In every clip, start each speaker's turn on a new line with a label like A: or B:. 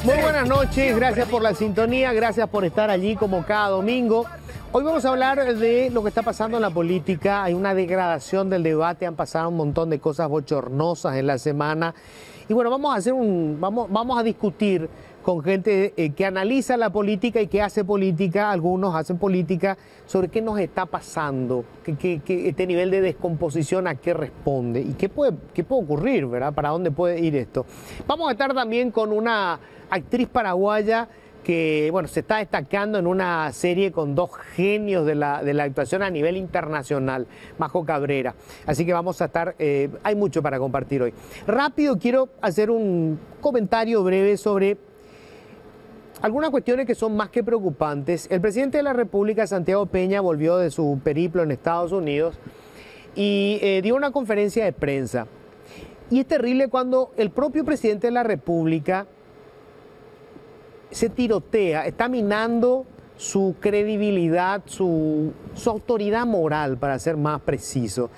A: Muy buenas noches, gracias por la sintonía, gracias por estar allí como cada domingo. Hoy vamos a hablar de lo que está pasando en la política. Hay una degradación del debate, han pasado un montón de cosas bochornosas en la semana. Y bueno, vamos a discutir con gente que analiza la política y que hace política, algunos hacen política, sobre qué nos está pasando, que este nivel de descomposición a qué responde y qué puede ocurrir, ¿verdad? ¿Para dónde puede ir esto? Vamos a estar también con una actriz paraguaya que, bueno, se está destacando en una serie con dos genios de la actuación a nivel internacional, Majo Cabrera. Así que vamos a estar, hay mucho para compartir hoy. Rápido, quiero hacer un comentario breve sobre algunas cuestiones que son más que preocupantes. El presidente de la República, Santiago Peña, volvió de su periplo en Estados Unidos y dio una conferencia de prensa. Y es terrible cuando el propio presidente de la República se tirotea, está minando su credibilidad, su autoridad moral, para ser más preciso.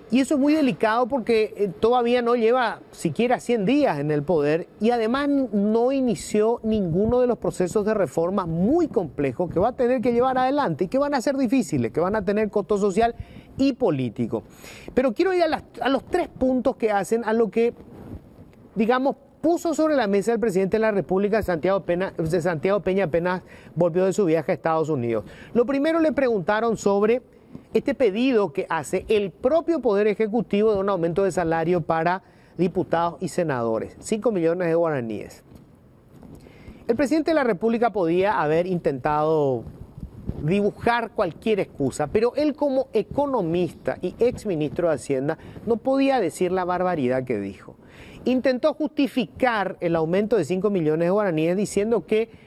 A: Y eso es muy delicado porque todavía no lleva siquiera 100 días en el poder y además no inició ninguno de los procesos de reforma muy complejos que va a tener que llevar adelante y que van a ser difíciles, que van a tener costo social y político. Pero quiero ir a los tres puntos que hacen a lo que, digamos, puso sobre la mesa el presidente de la República, Santiago Peña, apenas volvió de su viaje a Estados Unidos. Lo primero, le preguntaron sobre este pedido que hace el propio Poder Ejecutivo de un aumento de salario para diputados y senadores, 5 millones de guaraníes. El presidente de la República podía haber intentado dibujar cualquier excusa, pero él, como economista y exministro de Hacienda, no podía decir la barbaridad que dijo. Intentó justificar el aumento de 5 millones de guaraníes diciendo que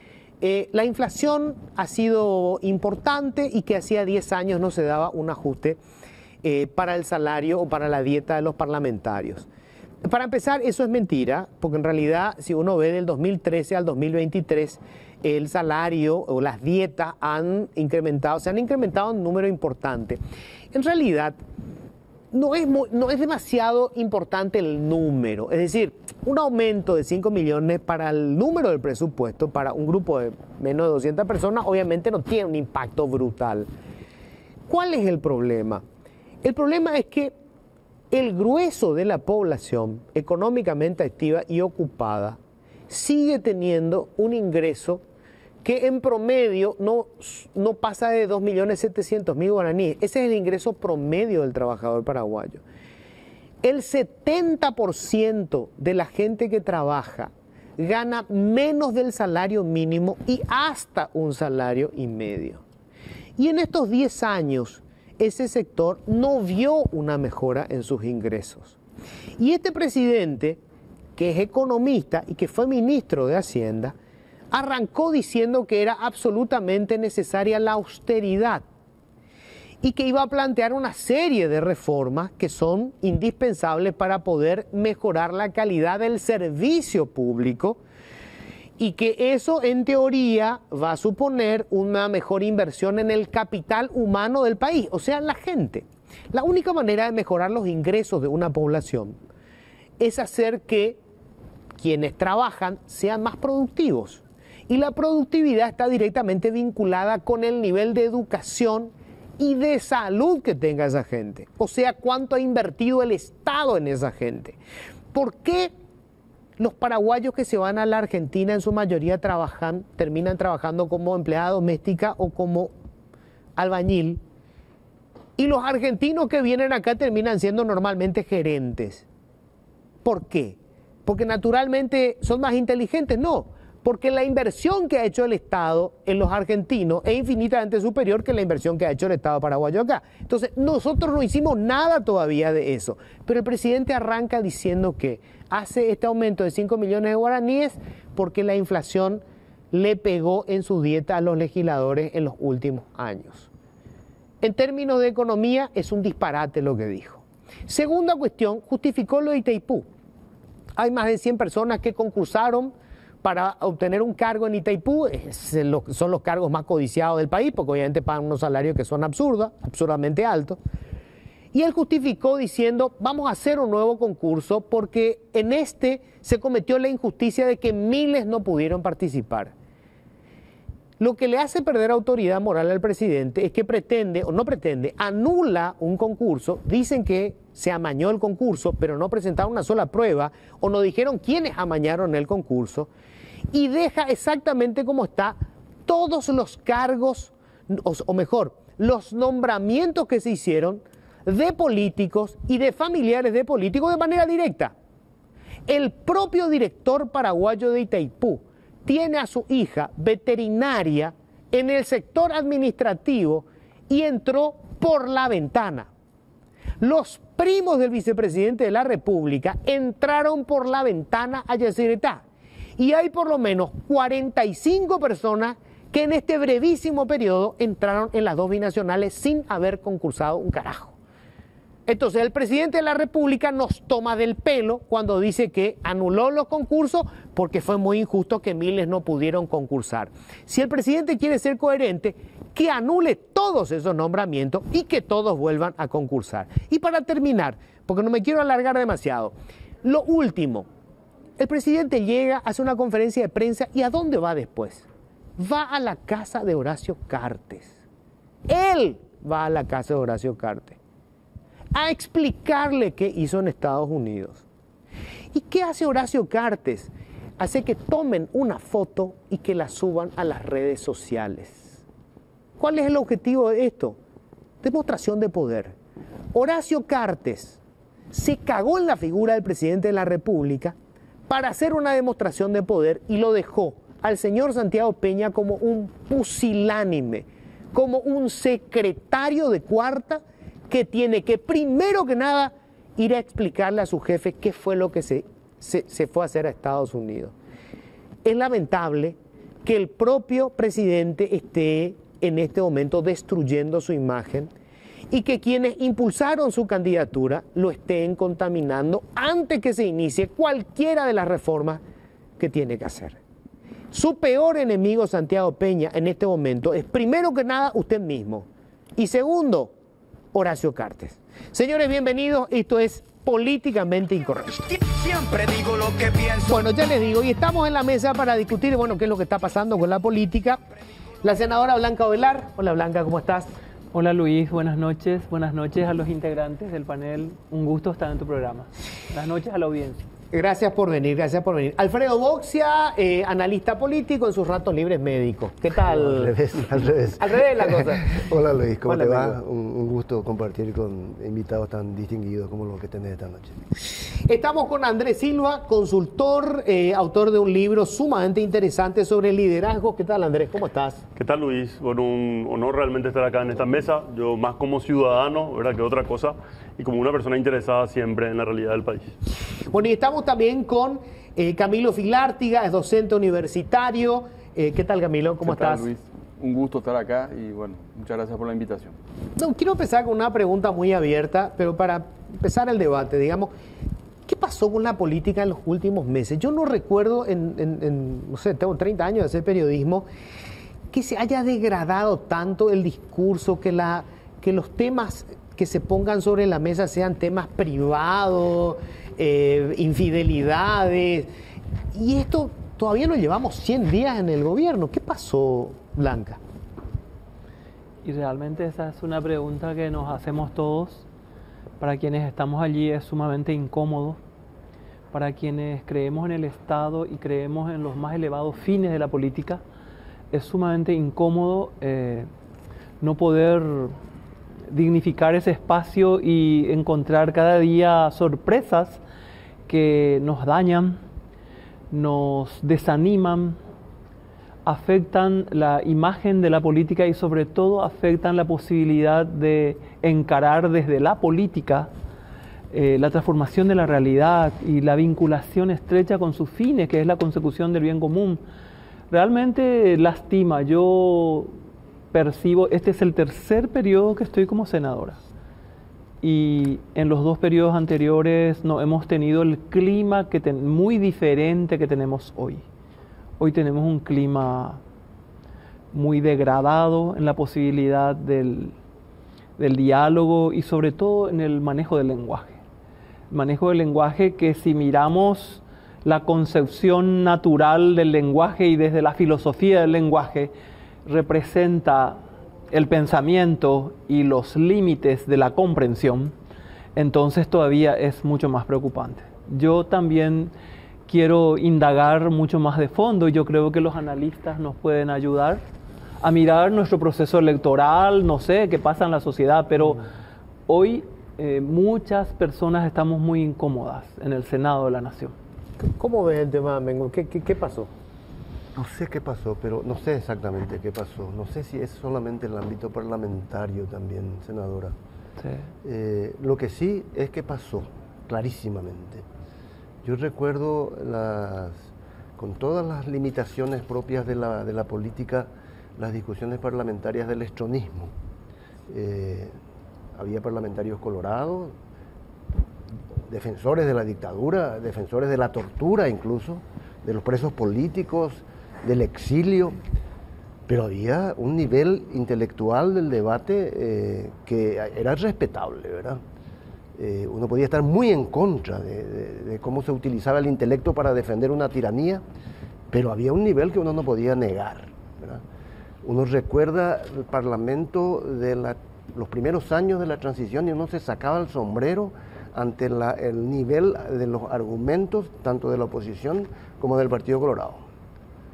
A: la inflación ha sido importante y que hacía 10 años no se daba un ajuste para el salario o para la dieta de los parlamentarios. Para empezar, eso es mentira, porque en realidad, si uno ve del 2013 al 2023, el salario o las dietas se han incrementado en un número importante. En realidad, no es demasiado importante el número, es decir, un aumento de 5 millones para el número del presupuesto, para un grupo de menos de 200 personas, obviamente no tiene un impacto brutal. ¿Cuál es el problema? El problema es que el grueso de la población económicamente activa y ocupada sigue teniendo un ingreso que en promedio no pasa de 2.700.000 guaraníes. Ese es el ingreso promedio del trabajador paraguayo. El 70% de la gente que trabaja gana menos del salario mínimo y hasta un salario y medio. Y en estos 10 años, ese sector no vio una mejora en sus ingresos. Y este presidente, que es economista y que fue ministro de Hacienda, arrancó diciendo que era absolutamente necesaria la austeridad y que iba a plantear una serie de reformas que son indispensables para poder mejorar la calidad del servicio público y que eso, en teoría, va a suponer una mejor inversión en el capital humano del país, o sea, en la gente. La única manera de mejorar los ingresos de una población es hacer que quienes trabajan sean más productivos. Y la productividad está directamente vinculada con el nivel de educación y de salud que tenga esa gente. O sea, cuánto ha invertido el Estado en esa gente. ¿Por qué los paraguayos que se van a la Argentina en su mayoría terminan trabajando como empleada doméstica o como albañil? Y los argentinos que vienen acá terminan siendo normalmente gerentes. ¿Por qué? ¿Porque naturalmente son más inteligentes? No. Porque la inversión que ha hecho el Estado en los argentinos es infinitamente superior que la inversión que ha hecho el Estado paraguayo acá. Entonces, nosotros no hicimos nada todavía de eso. Pero el presidente arranca diciendo que hace este aumento de 5 millones de guaraníes porque la inflación le pegó en su dieta a los legisladores en los últimos años. En términos de economía, es un disparate lo que dijo. Segunda cuestión, justificó lo de Itaipú. Hay más de 100 personas que concursaron para obtener un cargo en Itaipú. Son los cargos más codiciados del país, porque obviamente pagan unos salarios que son absurdamente altos. Y él justificó diciendo, vamos a hacer un nuevo concurso porque en este se cometió la injusticia de que miles no pudieron participar. Lo que le hace perder autoridad moral al presidente es que pretende, o no pretende, anula un concurso, dicen que se amañó el concurso, pero no presentaron una sola prueba, o no dijeron quiénes amañaron el concurso, y deja exactamente como está todos los cargos, o mejor, los nombramientos que se hicieron de políticos y de familiares de políticos de manera directa. El propio director paraguayo de Itaipú tiene a su hija veterinaria en el sector administrativo y entró por la ventana. Los primos del vicepresidente de la República entraron por la ventana a Yacyretá. Y hay por lo menos 45 personas que en este brevísimo periodo entraron en las dos binacionales sin haber concursado un carajo. Entonces el presidente de la República nos toma del pelo cuando dice que anuló los concursos porque fue muy injusto que miles no pudieron concursar. Si el presidente quiere ser coherente, que anule todos esos nombramientos y que todos vuelvan a concursar. Y para terminar, porque no me quiero alargar demasiado, lo último, el presidente llega, hace una conferencia de prensa y ¿a dónde va después? Va a la casa de Horacio Cartes. Él va a la casa de Horacio Cartes a explicarle qué hizo en Estados Unidos. ¿Y qué hace Horacio Cartes? Hace que tomen una foto y que la suban a las redes sociales. ¿Cuál es el objetivo de esto? Demostración de poder. Horacio Cartes se cagó en la figura del presidente de la República para hacer una demostración de poder y lo dejó al señor Santiago Peña como un pusilánime, como un secretario de cuarta que tiene que, primero que nada, ir a explicarle a su jefe qué fue lo que se fue a hacer a Estados Unidos. Es lamentable que el propio presidente esté en este momento destruyendo su imagen y que quienes impulsaron su candidatura lo estén contaminando antes que se inicie cualquiera de las reformas que tiene que hacer. Su peor enemigo, Santiago Peña, en este momento es, primero que nada, usted mismo. Y segundo, Horacio Cartes. Señores, bienvenidos. Esto es Políticamente Incorrecto.
B: Siempre digo lo que pienso.
A: Bueno, ya les digo, y estamos en la mesa para discutir, bueno, qué es lo que está pasando con la política. La senadora Blanca Ovelar. Hola, Blanca, ¿cómo estás?
C: Hola Luis, buenas noches a los integrantes del panel, un gusto estar en tu programa. Buenas noches a la audiencia.
A: Gracias por venir, gracias por venir. Alfredo Boxia, analista político, en sus ratos libres médico. ¿Qué tal?
D: Al revés.
A: Al revés la cosa.
D: Hola Luis, ¿cómo
A: Hola,
D: te va?
A: amigo.
D: Un gusto compartir con invitados tan distinguidos como los que tenés esta noche.
A: Estamos con Andrés Silva, consultor, autor de un libro sumamente interesante sobre liderazgo. ¿Qué tal, Andrés? ¿Cómo estás?
E: ¿Qué tal, Luis? Bueno, un honor realmente estar acá en esta mesa. Yo más como ciudadano, ¿verdad?, que otra cosa, y como una persona interesada siempre en la realidad del país.
A: Bueno, y estamos también con Camilo Filártiga, es docente universitario. ¿Qué tal, Camilo? ¿Cómo
F: ¿Qué tal,
A: estás?
F: Luis? Un gusto estar acá y bueno, muchas gracias por la invitación.
A: No, quiero empezar con una pregunta muy abierta, pero para empezar el debate, digamos, ¿qué pasó con la política en los últimos meses? Yo no recuerdo, no sé, tengo 30 años de hacer periodismo, que se haya degradado tanto el discurso, que los temas que se pongan sobre la mesa sean temas privados, infidelidades. Y esto todavía no llevamos 100 días en el gobierno. ¿Qué pasó, Blanca?
C: Y realmente esa es una pregunta que nos hacemos todos. Para quienes estamos allí es sumamente incómodo. Para quienes creemos en el Estado y creemos en los más elevados fines de la política, es sumamente incómodo no poder dignificar ese espacio y encontrar cada día sorpresas que nos dañan, nos desaniman, afectan la imagen de la política y sobre todo afectan la posibilidad de encarar desde la política la transformación de la realidad y la vinculación estrecha con sus fines, que es la consecución del bien común. Realmente lastima. Yo percibo, este es el tercer periodo que estoy como senadora y en los dos periodos anteriores no hemos tenido el clima muy diferente que tenemos hoy. Hoy tenemos un clima muy degradado en la posibilidad del del diálogo y sobre todo en el manejo del lenguaje. El manejo del lenguaje que si miramos la concepción natural del lenguaje y desde la filosofía del lenguaje representa el pensamiento y los límites de la comprensión, entonces todavía es mucho más preocupante. Yo también quiero indagar mucho más de fondo y yo creo que los analistas nos pueden ayudar a mirar nuestro proceso electoral, no sé qué pasa en la sociedad, pero hoy muchas personas estamos muy incómodas en el Senado de la Nación.
A: ¿Cómo ves el tema, Mengo? ¿Qué pasó?
D: No sé qué pasó, pero no sé exactamente qué pasó. No sé si es solamente el ámbito parlamentario también, senadora.
C: Sí.
D: Lo que sí es que pasó, clarísimamente. Yo recuerdo, con todas las limitaciones propias de la política, las discusiones parlamentarias del estronismo. Había parlamentarios colorados, defensores de la dictadura, defensores de la tortura incluso, de los presos políticos, del exilio, pero había un nivel intelectual del debate que era respetable, ¿verdad? Uno podía estar muy en contra de cómo se utilizaba el intelecto para defender una tiranía, pero había un nivel que uno no podía negar, ¿verdad? Uno recuerda el Parlamento de los primeros años de la transición y uno se sacaba el sombrero ante el nivel de los argumentos, tanto de la oposición como del Partido Colorado,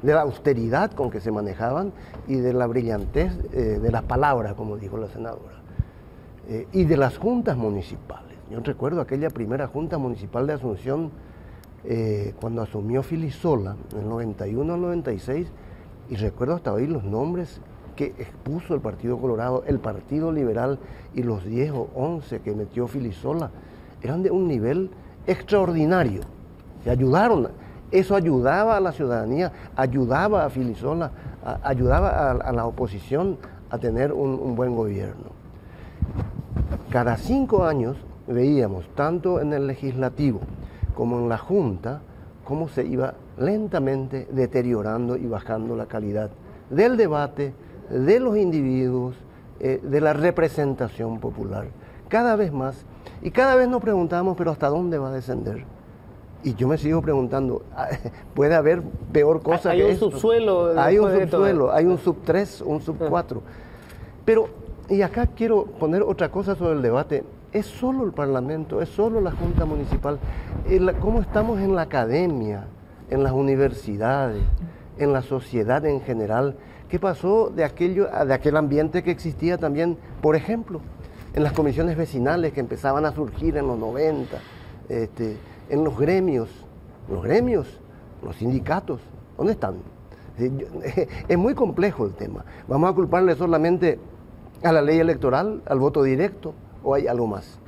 D: de la austeridad con que se manejaban y de la brillantez de las palabras, como dijo la senadora, y de las juntas municipales. Yo recuerdo aquella primera junta municipal de Asunción, cuando asumió Filisola, en el 91 al 96, y recuerdo hasta hoy los nombres que expuso el Partido Colorado, el Partido Liberal y los 10 o 11 que metió Filisola, eran de un nivel extraordinario. Se ayudaron, eso ayudaba a la ciudadanía, ayudaba a Filisola, ayudaba a la oposición a tener un buen gobierno. Cada 5 años veíamos, tanto en el legislativo como en la Junta, cómo se iba lentamente deteriorando y bajando la calidad del debate, de los individuos, de la representación popular. Cada vez más, y cada vez nos preguntamos, pero ¿hasta dónde va a descender? Y yo me sigo preguntando, ¿puede haber peor cosa que esto? Hay un subsuelo, hay un sub 3, un sub 4. Pero, y acá quiero poner otra cosa sobre el debate. Es solo el Parlamento, es solo la Junta Municipal. ¿Cómo estamos en la academia, en las universidades, en la sociedad en general? ¿Qué pasó de aquel ambiente que existía también, por ejemplo, en las comisiones vecinales que empezaban a surgir en los 90, en los gremios, los sindicatos? ¿Dónde están? Es muy complejo el tema. ¿Vamos a culparle solamente a la ley electoral, al voto directo, o hay algo más?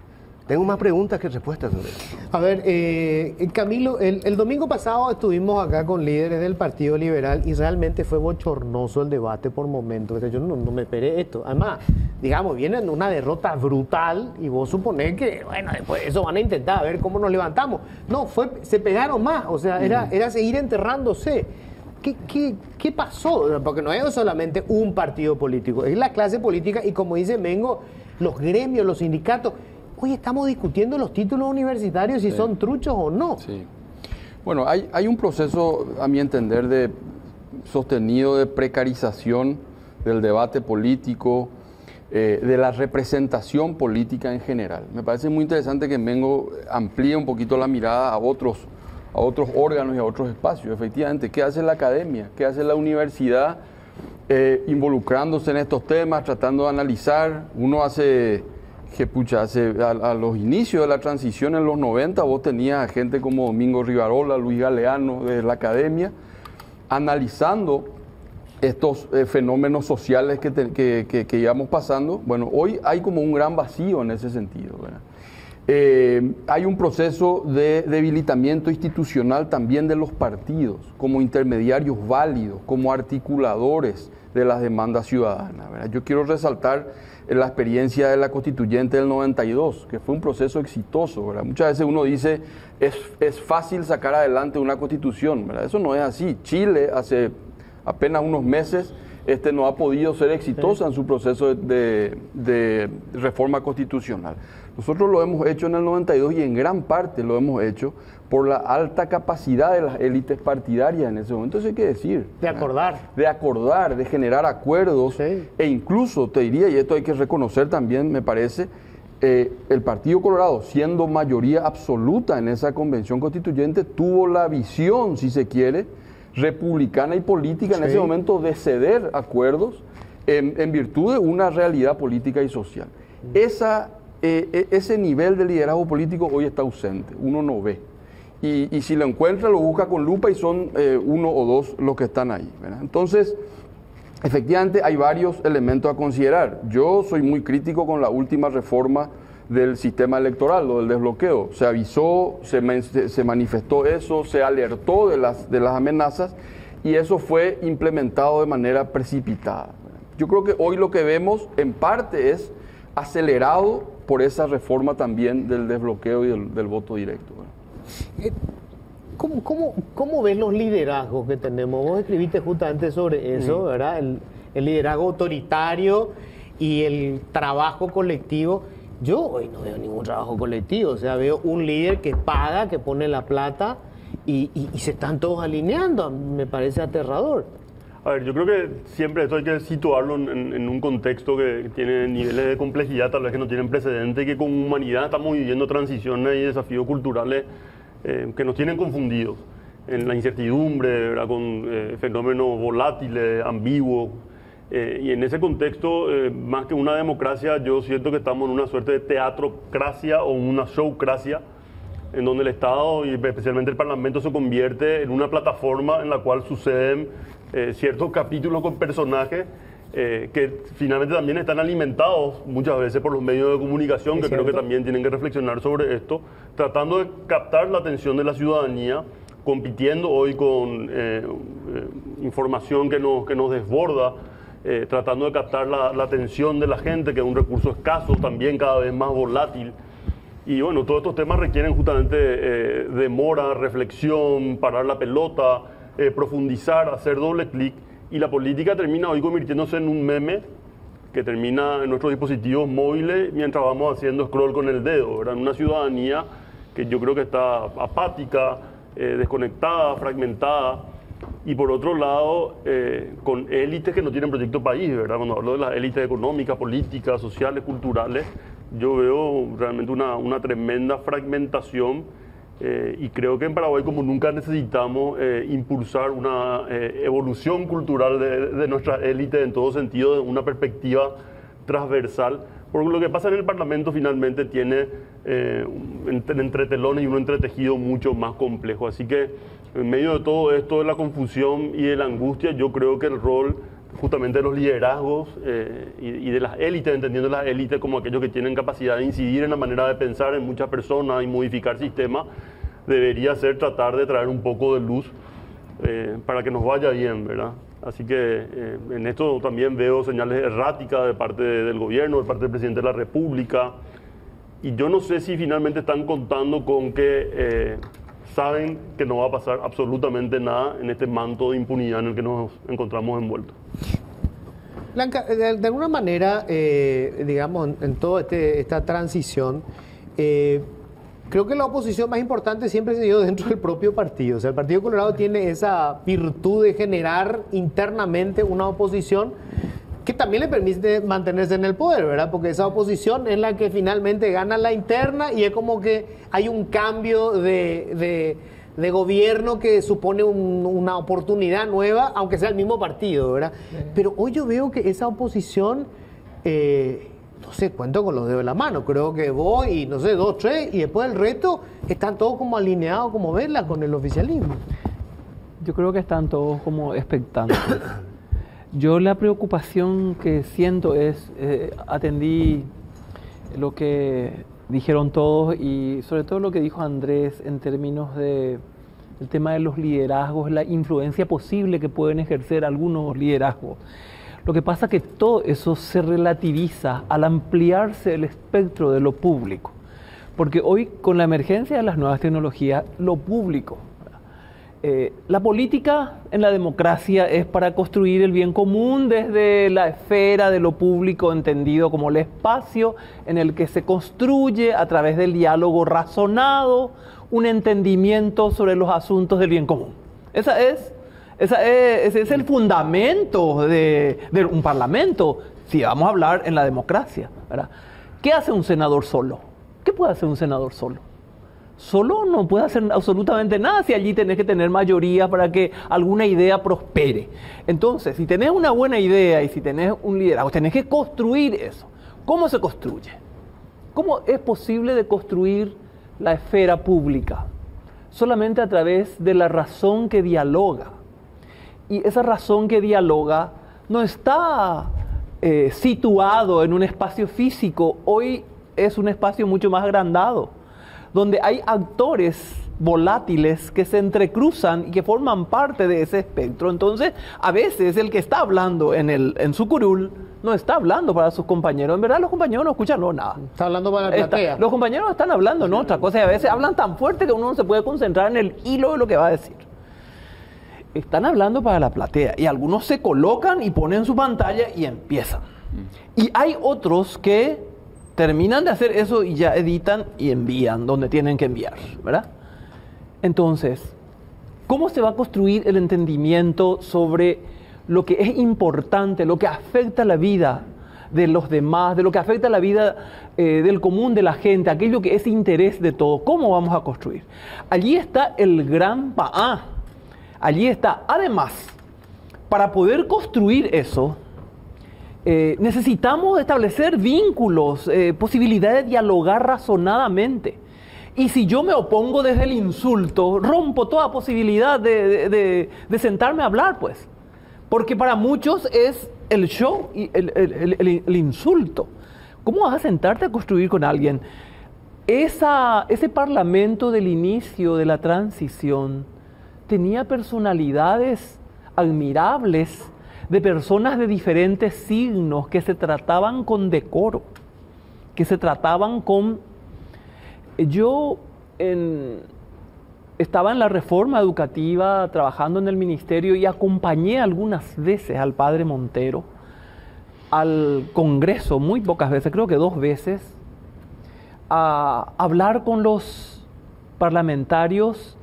D: Tengo más preguntas que respuestas sobre eso.
A: A ver, Camilo, el domingo pasado estuvimos acá con líderes del Partido Liberal y realmente fue bochornoso el debate por momentos. O sea, yo no me esperé esto. Además, digamos, viene una derrota brutal y vos suponés que, bueno, después de eso van a intentar a ver cómo nos levantamos. No, se pegaron más, o sea, era seguir enterrándose. ¿Qué pasó? Porque no es solamente un partido político, es la clase política y, como dice Mengo, los gremios, los sindicatos. Hoy estamos discutiendo los títulos universitarios si son truchos o no.
F: Sí. Bueno, hay un proceso, a mi entender, sostenido de precarización del debate político, de la representación política en general. Me parece muy interesante que Mengo amplíe un poquito la mirada a otros órganos y a otros espacios. Efectivamente, ¿qué hace la academia? ¿Qué hace la universidad involucrándose en estos temas, tratando de analizar? Uno hace a los inicios de la transición en los 90, vos tenías gente como Domingo Rivarola, Luis Galeano de la academia, analizando estos fenómenos sociales que íbamos pasando. Bueno, hoy hay como un gran vacío en ese sentido, ¿verdad? Hay un proceso de debilitamiento institucional también de los partidos, como intermediarios válidos, como articuladores de las demandas ciudadanas, ¿verdad? Yo quiero resaltar la experiencia de la constituyente del 92, que fue un proceso exitoso, ¿verdad? Muchas veces uno dice, es fácil sacar adelante una constitución, ¿verdad? Eso no es así. Chile hace apenas unos meses no ha podido ser exitosa en su proceso de reforma constitucional. Nosotros lo hemos hecho en el 92 y en gran parte lo hemos hecho por la alta capacidad de las élites partidarias en ese momento, eso hay que decir.
A: De acordar.
F: De acordar, de generar acuerdos,
A: Sí.
F: e incluso, te diría, y esto hay que reconocer también, me parece, el Partido Colorado, siendo mayoría absoluta en esa convención constituyente, tuvo la visión, si se quiere, republicana y política en
A: Sí.
F: ese momento de ceder acuerdos en virtud de una realidad política y social. Ese nivel de liderazgo político hoy está ausente, uno no ve. Y si lo encuentra, lo busca con lupa y son uno o dos los que están ahí, ¿verdad? Entonces, efectivamente hay varios elementos a considerar. Yo soy muy crítico con la última reforma del sistema electoral, lo del desbloqueo. Se avisó, se manifestó eso, se alertó de las amenazas y eso fue implementado de manera precipitada. Yo creo que hoy lo que vemos en parte es acelerado por esa reforma también del desbloqueo y del voto directo, ¿verdad?
A: ¿Cómo ves los liderazgos que tenemos? Vos escribiste justamente sobre eso, ¿verdad? El liderazgo autoritario y el trabajo colectivo. Yo hoy no veo ningún trabajo colectivo, o sea, veo un líder que paga, que pone la plata y se están todos alineando. Me parece aterrador.
E: A ver, yo creo que siempre esto hay que situarlo en un contexto que tiene niveles de complejidad tal vez que no tienen precedente y que como humanidad estamos viviendo transiciones y desafíos culturales que nos tienen confundidos en la incertidumbre, ¿verdad? Con fenómenos volátiles, ambiguos. Y en ese contexto, más que una democracia, yo siento que estamos en una suerte de teatrocracia o una showcracia, en donde el Estado y especialmente el Parlamento se convierte en una plataforma en la cual suceden ciertos capítulos con personajes que finalmente también están alimentados muchas veces por los medios de comunicación, que creo que también tienen que reflexionar sobre esto, tratando de captar la atención de la ciudadanía, compitiendo hoy con información que nos desborda, tratando de captar la atención de la gente, que es un recurso escaso, también cada vez más volátil. Y bueno, todos estos temas requieren justamente demora, reflexión, parar la pelota, profundizar, hacer doble clic. Y la política termina hoy convirtiéndose en un meme que termina en nuestros dispositivos móviles mientras vamos haciendo scroll con el dedo, ¿verdad? En una ciudadanía que yo creo que está apática, desconectada, fragmentada. Y por otro lado, con élites que no tienen proyecto país, ¿verdad? Cuando hablo de las élites económicas, políticas, sociales, culturales, yo veo realmente una tremenda fragmentación y creo que en Paraguay como nunca necesitamos impulsar una evolución cultural de nuestra élite en todo sentido, de una perspectiva transversal, porque lo que pasa en el Parlamento finalmente tiene entre telones y un entretejido mucho más complejo. Así que en medio de todo esto, de la confusión y de la angustia, yo creo que el rol justamente de los liderazgos y de las élites, entendiendo las élites como aquellos que tienen capacidad de incidir en la manera de pensar en muchas personas y modificar sistemas, debería ser tratar de traer un poco de luz para que nos vaya bien, ¿verdad? Así que en esto también veo señales erráticas de parte del gobierno, de parte del presidente de la República, y yo no sé si finalmente están contando con que saben que no va a pasar absolutamente nada en este manto de impunidad en el que nos encontramos envueltos.
A: Blanca, de alguna manera, digamos, en toda esta transición, creo que la oposición más importante siempre se dio dentro del propio partido. O sea, el Partido Colorado tiene esa virtud de generar internamente una oposición que también le permite mantenerse en el poder, ¿verdad? Porque esa oposición es la que finalmente gana la interna y es como que hay un cambio de gobierno que supone una oportunidad nueva, aunque sea el mismo partido, ¿verdad? Sí. Pero hoy yo veo que esa oposición, no sé, cuento con los dedos de la mano, creo que vos y, no sé, 2, 3, y después el resto están todos como alineados, como verla, con el oficialismo.
C: Yo creo que están todos como expectantes. Yo la preocupación que siento es, atendí lo que dijeron todos y sobre todo lo que dijo Andrés en términos de el tema de los liderazgos, la influencia posible que pueden ejercer algunos liderazgos. Lo que pasa es que todo eso se relativiza al ampliarse el espectro de lo público, porque hoy con la emergencia de las nuevas tecnologías, lo público La política en la democracia es para construir el bien común desde la esfera de lo público entendido como el espacio en el que se construye a través del diálogo razonado un entendimiento sobre los asuntos del bien común. Ese es el fundamento de un parlamento, si vamos a hablar en la democracia, ¿verdad? ¿Qué hace un senador solo? ¿Qué puede hacer un senador solo? Solo no puede hacer absolutamente nada si allí tenés que tener mayoría para que alguna idea prospere. Entonces, si tenés una buena idea y si tenés un liderazgo, tenés que construir eso. ¿Cómo se construye? ¿Cómo es posible de construir la esfera pública? Solamente a través de la razón que dialoga. Y esa razón que dialoga no está situado en un espacio físico. Hoy es un espacio mucho más agrandado, donde hay actores volátiles que se entrecruzan y que forman parte de ese espectro. Entonces, a veces el que está hablando en su curul no está hablando para sus compañeros. En verdad, los compañeros no escuchan nada.
A: Está hablando para la platea.
C: Los compañeros están hablando en otra cosa y a veces hablan tan fuerte que uno no se puede concentrar en el hilo de lo que va a decir. Están hablando para la platea y algunos se colocan y ponen su pantalla y empiezan. Y hay otros que terminan de hacer eso y ya editan y envían donde tienen que enviar, ¿verdad? Entonces, ¿cómo se va a construir el entendimiento sobre lo que es importante, lo que afecta la vida de los demás, de lo que afecta la vida del común de la gente, aquello que es interés de todos? ¿Cómo vamos a construir? Allí está el gran paá. Allí está. Además, para poder construir eso, necesitamos establecer vínculos, posibilidad de dialogar razonadamente. Y si yo me opongo desde el insulto, rompo toda posibilidad de sentarme a hablar, pues. Porque para muchos es el show y el insulto. ¿Cómo vas a sentarte a construir con alguien? Ese parlamento del inicio de la transición tenía personalidades admirables, de personas de diferentes signos que se trataban con decoro, que se trataban con... Yo estaba en la reforma educativa trabajando en el ministerio y acompañé algunas veces al padre Montero al Congreso, muy pocas veces, creo que 2 veces, a hablar con los parlamentarios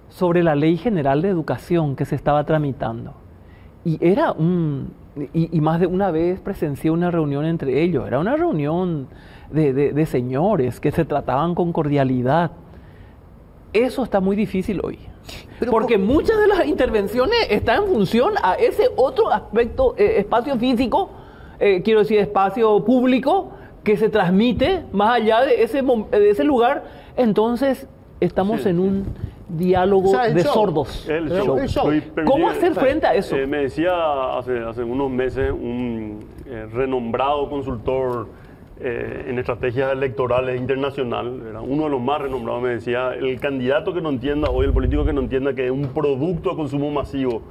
C: sobre la Ley General de Educación que se estaba tramitando. Y era y más de una vez presencié una reunión entre ellos. Era una reunión de señores que se trataban con cordialidad. Eso está muy difícil hoy. Porque muchas de las intervenciones están en función a ese otro aspecto, espacio físico, quiero decir, espacio público, que se transmite más allá de ese lugar. Entonces, estamos en un diálogo de sordos.
E: El show.
C: ¿Cómo hacer frente a eso?
E: Me decía hace unos meses un renombrado consultor en estrategias electorales internacional, era uno de los más renombrados, me decía, el candidato que no entienda hoy, el político que no entienda que es un producto de consumo masivo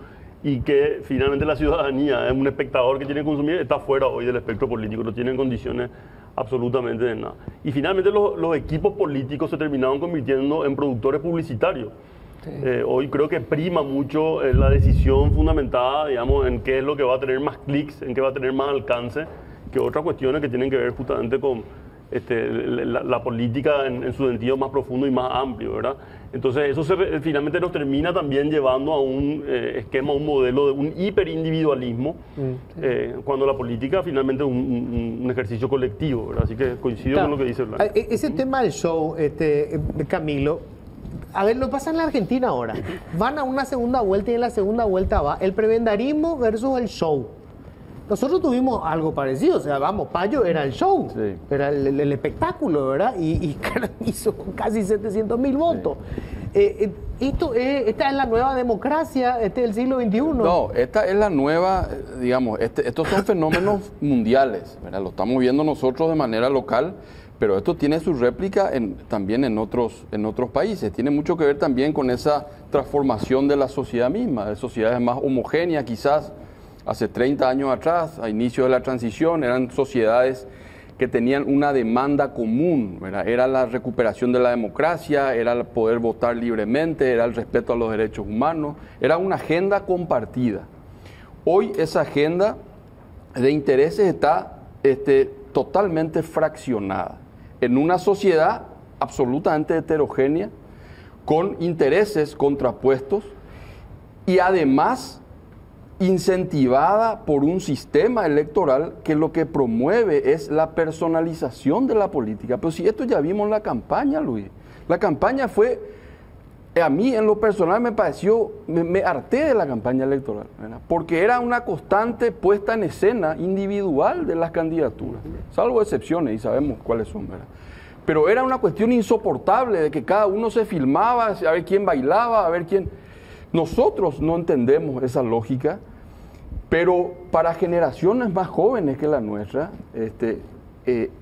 E: y que finalmente la ciudadanía es un espectador que tiene que consumir, está fuera hoy del espectro político, no tiene condiciones absolutamente de nada. Y finalmente los equipos políticos se terminaron convirtiendo en productores publicitarios. Sí. Hoy creo que prima mucho la decisión fundamentada, digamos, en qué es lo que va a tener más clics, en qué va a tener más alcance, que otras cuestiones que tienen que ver justamente con la política en su sentido más profundo y más amplio, ¿verdad? Entonces eso finalmente nos termina también llevando a un esquema, un modelo de un hiperindividualismo, cuando la política finalmente es un ejercicio colectivo, ¿verdad? Así que coincido con lo que dice Blanco.
A: Ese tema del show, Camilo, a ver, lo pasa en la Argentina ahora. Van a una segunda vuelta y en la segunda vuelta va el prebendarismo versus el show. Nosotros tuvimos algo parecido, o sea, vamos, Payo era el show, sí, era el espectáculo, ¿verdad? Y hizo con casi 700.000 votos. Sí. ¿Esta es la nueva democracia del siglo XXI?
F: No, esta es la nueva, digamos, estos son fenómenos mundiales, ¿verdad? Lo estamos viendo nosotros de manera local, pero esto tiene su réplica también en otros países. Tiene mucho que ver también con esa transformación de la sociedad misma, de sociedades más homogéneas quizás. Hace 30 años atrás, a inicio de la transición, eran sociedades que tenían una demanda común, ¿verdad? Era la recuperación de la democracia, era el poder votar libremente, era el respeto a los derechos humanos, era una agenda compartida. Hoy esa agenda de intereses está totalmente fraccionada en una sociedad absolutamente heterogénea, con intereses contrapuestos y además incentivada por un sistema electoral que lo que promueve es la personalización de la política. Pero si esto ya vimos en la campaña, Luis. La campaña fue, a mí en lo personal me pareció, me harté de la campaña electoral, ¿verdad? Porque era una constante puesta en escena individual de las candidaturas, salvo excepciones y sabemos cuáles son, ¿verdad? Pero era una cuestión insoportable de que cada uno se filmaba, a ver quién bailaba, a ver quién... Nosotros no entendemos esa lógica, pero para generaciones más jóvenes que la nuestra,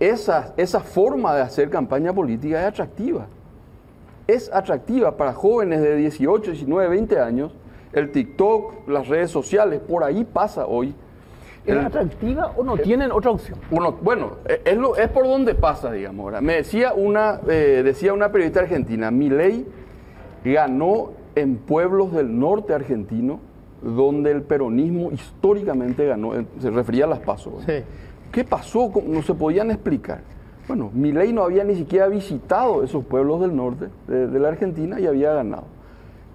F: esa forma de hacer campaña política es atractiva. Es atractiva para jóvenes de 18, 19, 20 años. El TikTok, las redes sociales, por ahí pasa hoy.
C: ¿Es atractiva o no tienen otra opción?
F: Bueno, es por donde pasa, digamos. Ahora. Me decía una periodista argentina, Milei ganó en pueblos del norte argentino, donde el peronismo históricamente ganó, se refería a las PASO. Sí. ¿Qué pasó? No se podían explicar. Bueno, Milei no había ni siquiera visitado esos pueblos del norte de la Argentina y había ganado.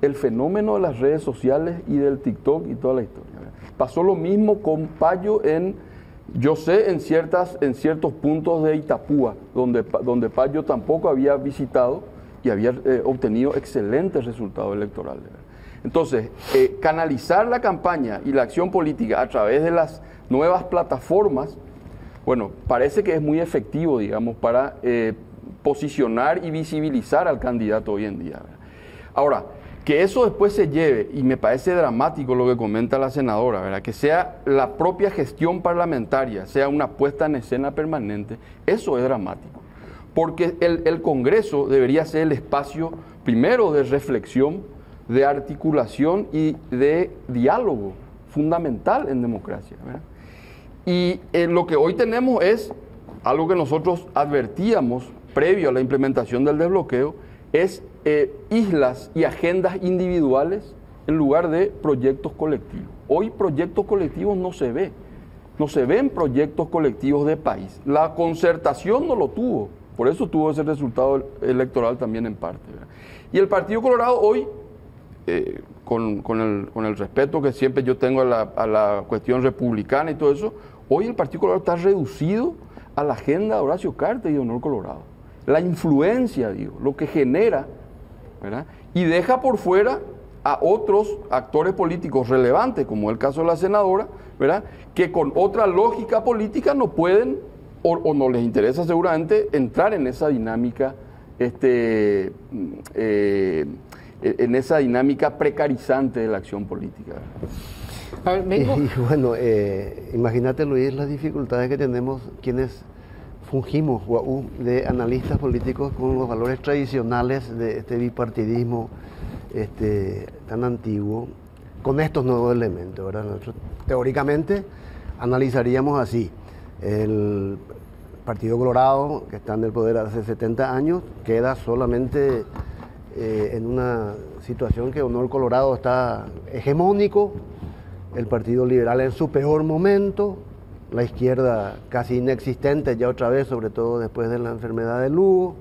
F: El fenómeno de las redes sociales y del TikTok y toda la historia. Pasó lo mismo con Payo en ciertos puntos de Itapúa, donde Payo tampoco había visitado y había obtenido excelentes resultados electorales. Entonces, canalizar la campaña y la acción política a través de las nuevas plataformas, bueno, parece que es muy efectivo, digamos, para posicionar y visibilizar al candidato hoy en día. Ahora, que eso después se lleve, y me parece dramático lo que comenta la senadora, ¿verdad? Que sea la propia gestión parlamentaria, sea una puesta en escena permanente, eso es dramático. Porque el Congreso debería ser el espacio, primero, de reflexión, de articulación y de diálogo fundamental en democracia, ¿verdad? Y lo que hoy tenemos es algo que nosotros advertíamos previo a la implementación del desbloqueo, es islas y agendas individuales en lugar de proyectos colectivos. Hoy proyectos colectivos no se ven proyectos colectivos de país. La concertación no lo tuvo, por eso tuvo ese resultado electoral también en parte, ¿verdad? Y el Partido Colorado hoy, con el respeto que siempre yo tengo a la cuestión republicana y todo eso, hoy el Partido Colorado está reducido a la agenda de Horacio Cartes y de Honor Colorado. La influencia, digo, lo que genera, ¿verdad? Y deja por fuera a otros actores políticos relevantes, como el caso de la senadora, ¿verdad? Que con otra lógica política no pueden o no les interesa seguramente entrar en esa dinámica, en esa dinámica precarizante de la acción política.
D: A ver, y bueno, imagínate, Luis, las dificultades que tenemos quienes fungimos de analistas políticos con los valores tradicionales de este bipartidismo tan antiguo, con estos nuevos elementos, ¿verdad? Nosotros, teóricamente, analizaríamos así: el Partido Colorado, que está en el poder hace 70 años, queda solamente en una situación que Honor Colorado está hegemónico, el Partido Liberal en su peor momento, la izquierda casi inexistente ya otra vez, sobre todo después de la enfermedad de Lugo,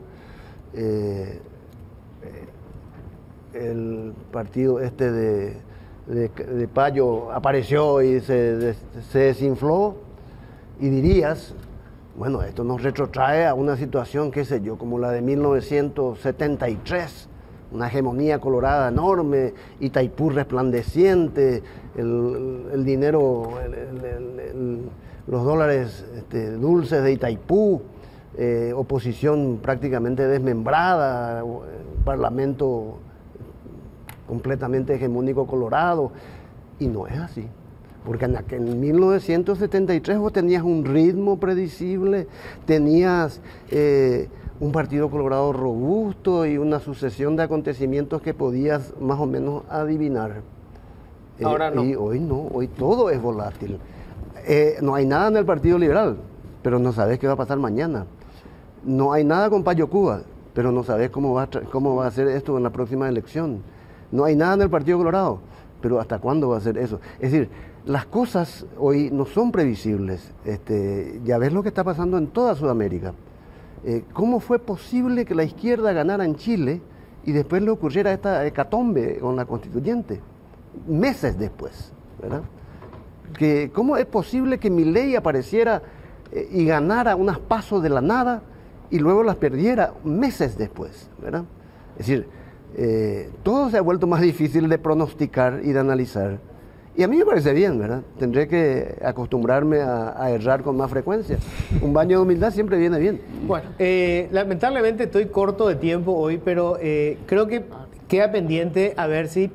D: el partido de Payo apareció y se desinfló, y dirías, bueno, esto nos retrotrae a una situación, qué sé yo, como la de 1973, una hegemonía colorada enorme, Itaipú resplandeciente, el dinero, los dólares dulces de Itaipú, oposición prácticamente desmembrada, parlamento completamente hegemónico colorado, y no es así. Porque en 1973 vos tenías un ritmo predecible, tenías un Partido Colorado robusto y una sucesión de acontecimientos que podías más o menos adivinar.
A: Ahora no.
D: Y hoy no, hoy todo es volátil. No hay nada en el Partido Liberal. pero no sabes qué va a pasar mañana. No hay nada con Payo Cuba, pero no sabes cómo va a ser esto en la próxima elección. No hay nada en el Partido Colorado, pero ¿hasta cuándo va a ser eso? Es decir, las cosas hoy no son previsibles. Ya ves lo que está pasando en toda Sudamérica. ¿Cómo fue posible que la izquierda ganara en Chile y después le ocurriera esta hecatombe con la constituyente? Meses después, ¿verdad? ¿Cómo es posible que Milei apareciera y ganara unas pasos de la nada y luego las perdiera meses después, ¿verdad? Es decir, todo se ha vuelto más difícil de pronosticar y de analizar. Y a mí me parece bien, ¿verdad? Tendré que acostumbrarme a errar con más frecuencia. Un baño de humildad siempre viene bien.
A: Bueno, lamentablemente estoy corto de tiempo hoy, pero creo que queda pendiente a ver si...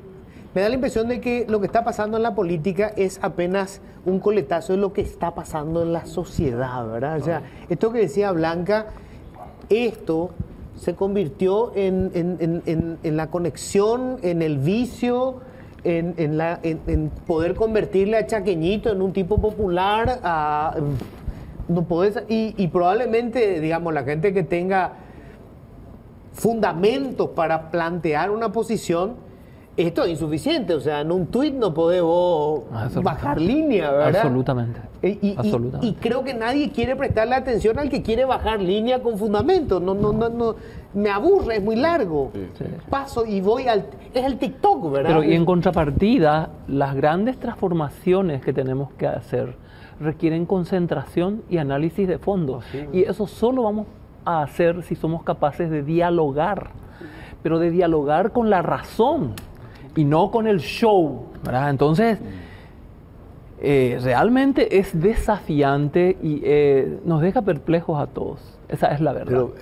A: Me da la impresión de que lo que está pasando en la política es apenas un coletazo de lo que está pasando en la sociedad, ¿verdad? O sea, esto que decía Blanca, esto se convirtió en la conexión, en el vicio, en poder convertirle a Chaqueñito en un tipo popular, no podés, y probablemente, digamos, la gente que tenga fundamentos para plantear una posición, esto es insuficiente. O sea, en un tuit no podés vos bajar línea, ¿verdad?
C: Absolutamente.
A: Y creo que nadie quiere prestarle atención al que quiere bajar línea con fundamentos. No, me aburre, es muy largo.
F: Sí.
A: Paso y voy es el TikTok, ¿verdad?
C: Pero y en contrapartida, las grandes transformaciones que tenemos que hacer requieren concentración y análisis de fondo. Y eso solo vamos a hacer si somos capaces de dialogar, pero de dialogar con la razón y no con el show, ¿verdad? Entonces, realmente es desafiante y nos deja perplejos a todos. Esa es la verdad.
D: Pero,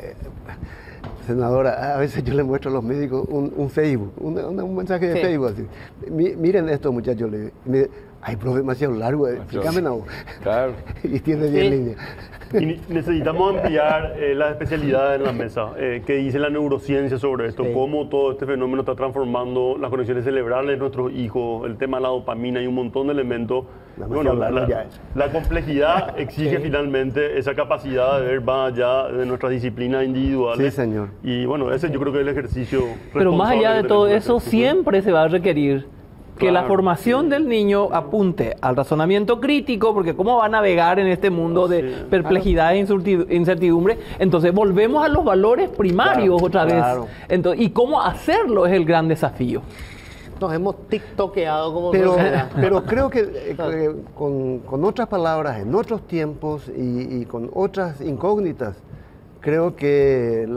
D: senadora, a veces yo le muestro a los médicos un Facebook, un mensaje de Facebook así. Miren esto, muchachos. Hay problemas demasiado largo, explícame no.
F: Claro.
D: Y tiene 10 líneas.
E: Y necesitamos ampliar las especialidades en la mesa. ¿Qué dice la neurociencia sobre esto?
A: Sí.
E: ¿Cómo todo este fenómeno está transformando las conexiones cerebrales de nuestros hijos? El tema de la dopamina y un montón de elementos. Bueno, la complejidad exige finalmente esa capacidad de ver más allá de nuestras disciplinas individuales.
D: Sí, señor.
E: Y bueno, ese yo creo que es el ejercicio.
C: Pero más allá
E: responsable
C: de
E: que
C: todo
E: tenemos que
C: eso,
E: hacer.
C: siempre se va a requerir que la
E: Claro,
C: formación del niño apunte al razonamiento crítico, porque cómo va a navegar en este mundo de perplejidad e incertidumbre. Entonces volvemos a los valores primarios otra vez. Entonces, y cómo hacerlo es el gran desafío.
A: Nos hemos tiktokeado como
D: Pero creo que con otras palabras, en otros tiempos y con otras incógnitas, creo que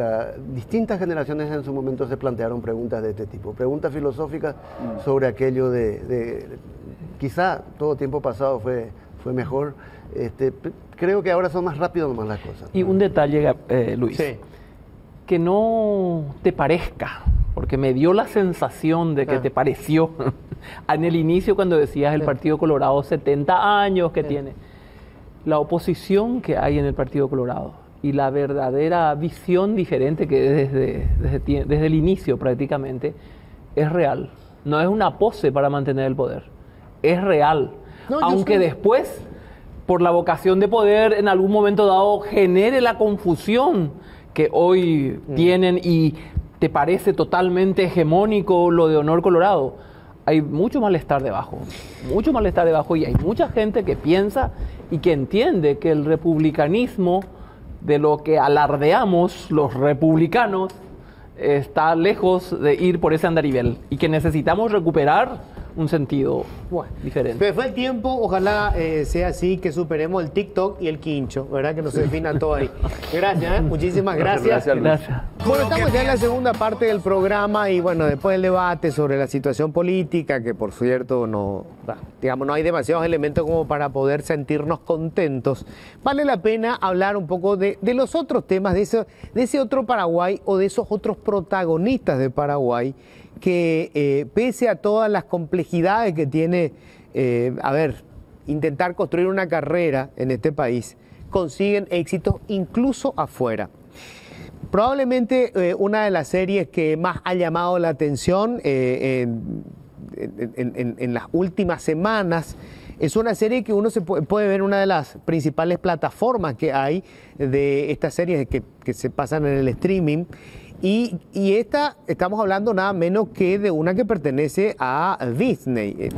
D: distintas generaciones en su momento se plantearon preguntas de este tipo, preguntas filosóficas sobre aquello quizá todo tiempo pasado fue mejor. Creo que ahora son más rápidas nomás las cosas.
C: Y un detalle, Luis,
A: Sí.
C: que no te parezca, porque me dio la sensación de que te pareció en el inicio cuando decías el Partido Colorado 70 años que tiene. La oposición que hay en el Partido Colorado y la verdadera visión diferente que desde el inicio prácticamente es real. No es una pose para mantener el poder, es real.
A: No,
C: aunque después, por la vocación de poder, en algún momento dado genere la confusión que hoy tienen y te parece totalmente hegemónico lo de Honor Colorado. Hay mucho malestar debajo y hay mucha gente que piensa y que entiende que el republicanismo, de lo que alardeamos los republicanos, está lejos de ir por ese andarivel y que necesitamos recuperar un sentido diferente.
A: Pero fue el tiempo, ojalá sea así, que superemos el TikTok y el quincho, ¿verdad? Que nos definan todo ahí. Gracias, muchísimas gracias.
C: Gracias.
A: Bueno, estamos ya en la segunda parte del programa y bueno, después del debate sobre la situación política, que por cierto no hay demasiados elementos como para poder sentirnos contentos, vale la pena hablar un poco de los otros temas, de ese otro Paraguay o de esos otros protagonistas de Paraguay que pese a todas las complejidades que tiene, intentar construir una carrera en este país, consiguen éxitos incluso afuera. Probablemente una de las series que más ha llamado la atención en las últimas semanas Es una serie que uno puede ver en una de las principales plataformas que hay de estas series que se pasan en el streaming. Y esta, estamos hablando nada menos que de una que pertenece a Disney,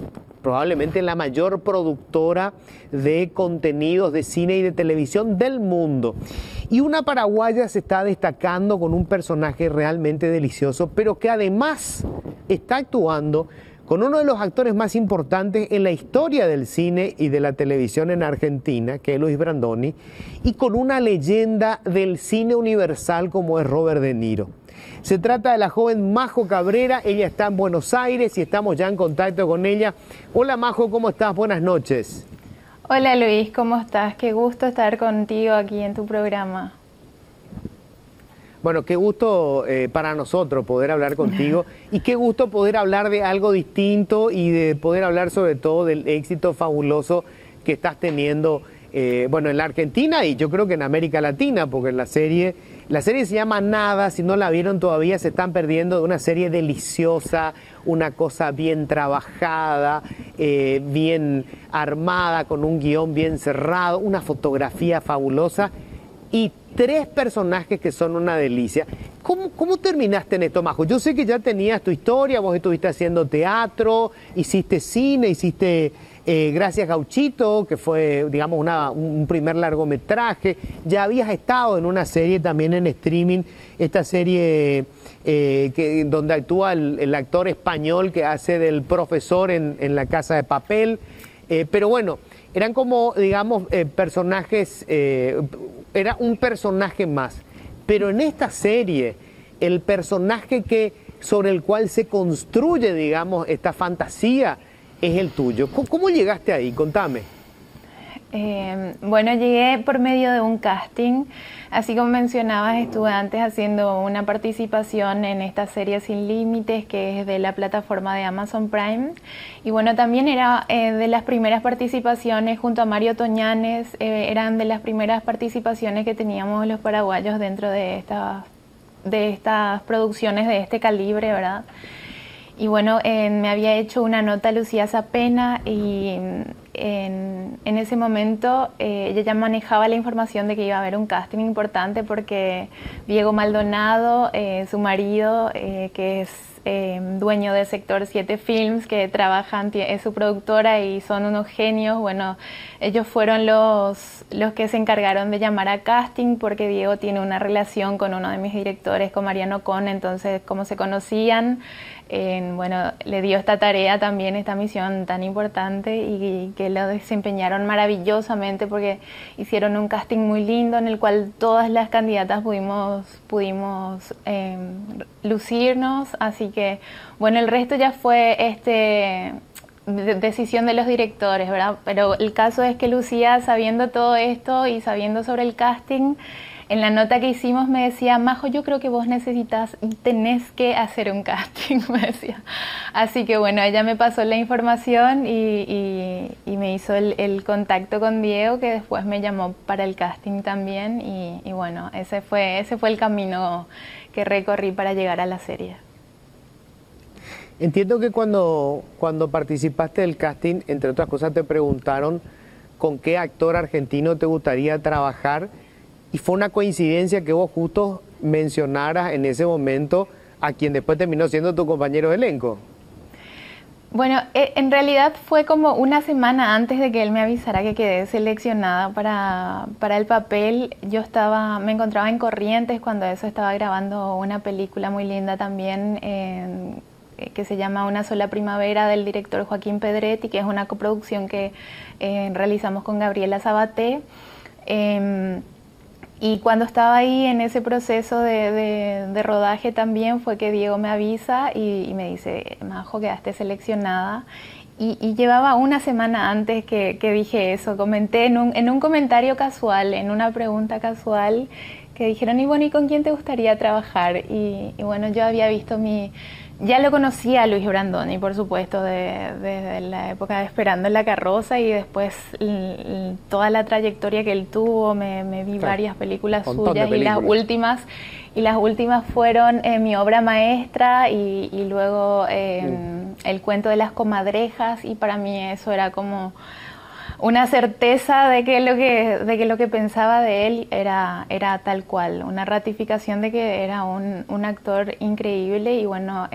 A: probablemente la mayor productora de contenidos de cine y de televisión del mundo. Y una paraguaya se está destacando con un personaje realmente delicioso, pero que además está actuando con uno de los actores más importantes en la historia del cine y de la televisión en Argentina, que es Luis Brandoni, y con una leyenda del cine universal como es Robert De Niro. Se trata de la joven Majo Cabrera, ella está en Buenos Aires y estamos ya en contacto con ella. Hola Majo, ¿cómo estás? Buenas noches.
G: Hola Luis, ¿cómo estás? Qué gusto estar contigo aquí en tu programa.
A: Bueno, qué gusto para nosotros poder hablar contigo y qué gusto poder hablar de algo distinto y de poder hablar sobre todo del éxito fabuloso que estás teniendo, bueno, en la Argentina y yo creo que en América Latina, porque la serie se llama Nada, si no la vieron todavía se están perdiendo de una serie deliciosa, una cosa bien trabajada, bien armada, con un guión bien cerrado, una fotografía fabulosa y 3 personajes que son una delicia. ¿Cómo terminaste en esto, Majo? Yo sé que ya tenías tu historia, vos estuviste haciendo teatro, hiciste cine, hiciste Gracias Gauchito, que fue, digamos, un primer largometraje. Ya habías estado en una serie también en streaming, esta serie donde actúa el actor español que hace del profesor en La Casa de Papel. Pero bueno, eran como, digamos, personajes, era un personaje más. Pero en esta serie, el personaje sobre el cual se construye, digamos, esta fantasía, es el tuyo. ¿Cómo llegaste ahí? Contame.
G: Bueno, llegué por medio de un casting. Así como mencionabas, estuve antes haciendo una participación en esta serie Sin Límites, que es de la plataforma de Amazon Prime. Y bueno, también era de las primeras participaciones junto a Mario Toñanes, eran de las primeras participaciones que teníamos los paraguayos dentro de estas producciones de este calibre, ¿verdad? Y bueno, me había hecho una nota Lucía Zapena y en ese momento ella ya manejaba la información de que iba a haber un casting importante porque Diego Maldonado, su marido, que es dueño de Sector 7 Films, que trabajan, es su productora y son unos genios. Bueno, ellos fueron los que se encargaron de llamar a casting porque Diego tiene una relación con uno de mis directores, con Mariano Con, entonces como se conocían, bueno, le dio esta tarea también, esta misión tan importante y que lo desempeñaron maravillosamente porque hicieron un casting muy lindo en el cual todas las candidatas pudimos lucirnos, así que bueno, el resto ya fue decisión de los directores, ¿verdad? Pero el caso es que Lucía, sabiendo todo esto y sabiendo sobre el casting, en la nota que hicimos me decía, Majo, yo creo que vos tenés que hacer un casting, me decía. Así que bueno, ella me pasó la información y me hizo el contacto con Diego, que después me llamó para el casting también y bueno, ese fue el camino que recorrí para llegar a la serie.
A: Entiendo que cuando participaste del casting, entre otras cosas, te preguntaron con qué actor argentino te gustaría trabajar y fue una coincidencia que vos justo mencionaras en ese momento a quien después terminó siendo tu compañero de elenco.
G: Bueno, en realidad fue como una semana antes de que él me avisara que quedé seleccionada para el papel. Yo me encontraba en Corrientes cuando eso, estaba grabando una película muy linda también que se llama Una sola primavera, del director Joaquín Pedretti, que es una coproducción que realizamos con Gabriela Sabaté. Y cuando estaba ahí en ese proceso de rodaje también fue que Diego me avisa y me dice, Majo, quedaste seleccionada. Y llevaba una semana antes que dije eso, comenté en un comentario casual, en una pregunta casual, que dijeron, y bueno, ¿y con quién te gustaría trabajar? Y bueno, yo había visto ya lo conocía a Luis Brandoni, por supuesto, desde la época de Esperando en la Carroza y después toda la trayectoria que él tuvo, me vi varias películas suyas y las últimas fueron Mi obra maestra y luego El cuento de las comadrejas y para mí eso era como una certeza de que lo que pensaba de él era tal cual, una ratificación de que era un actor increíble. Y bueno,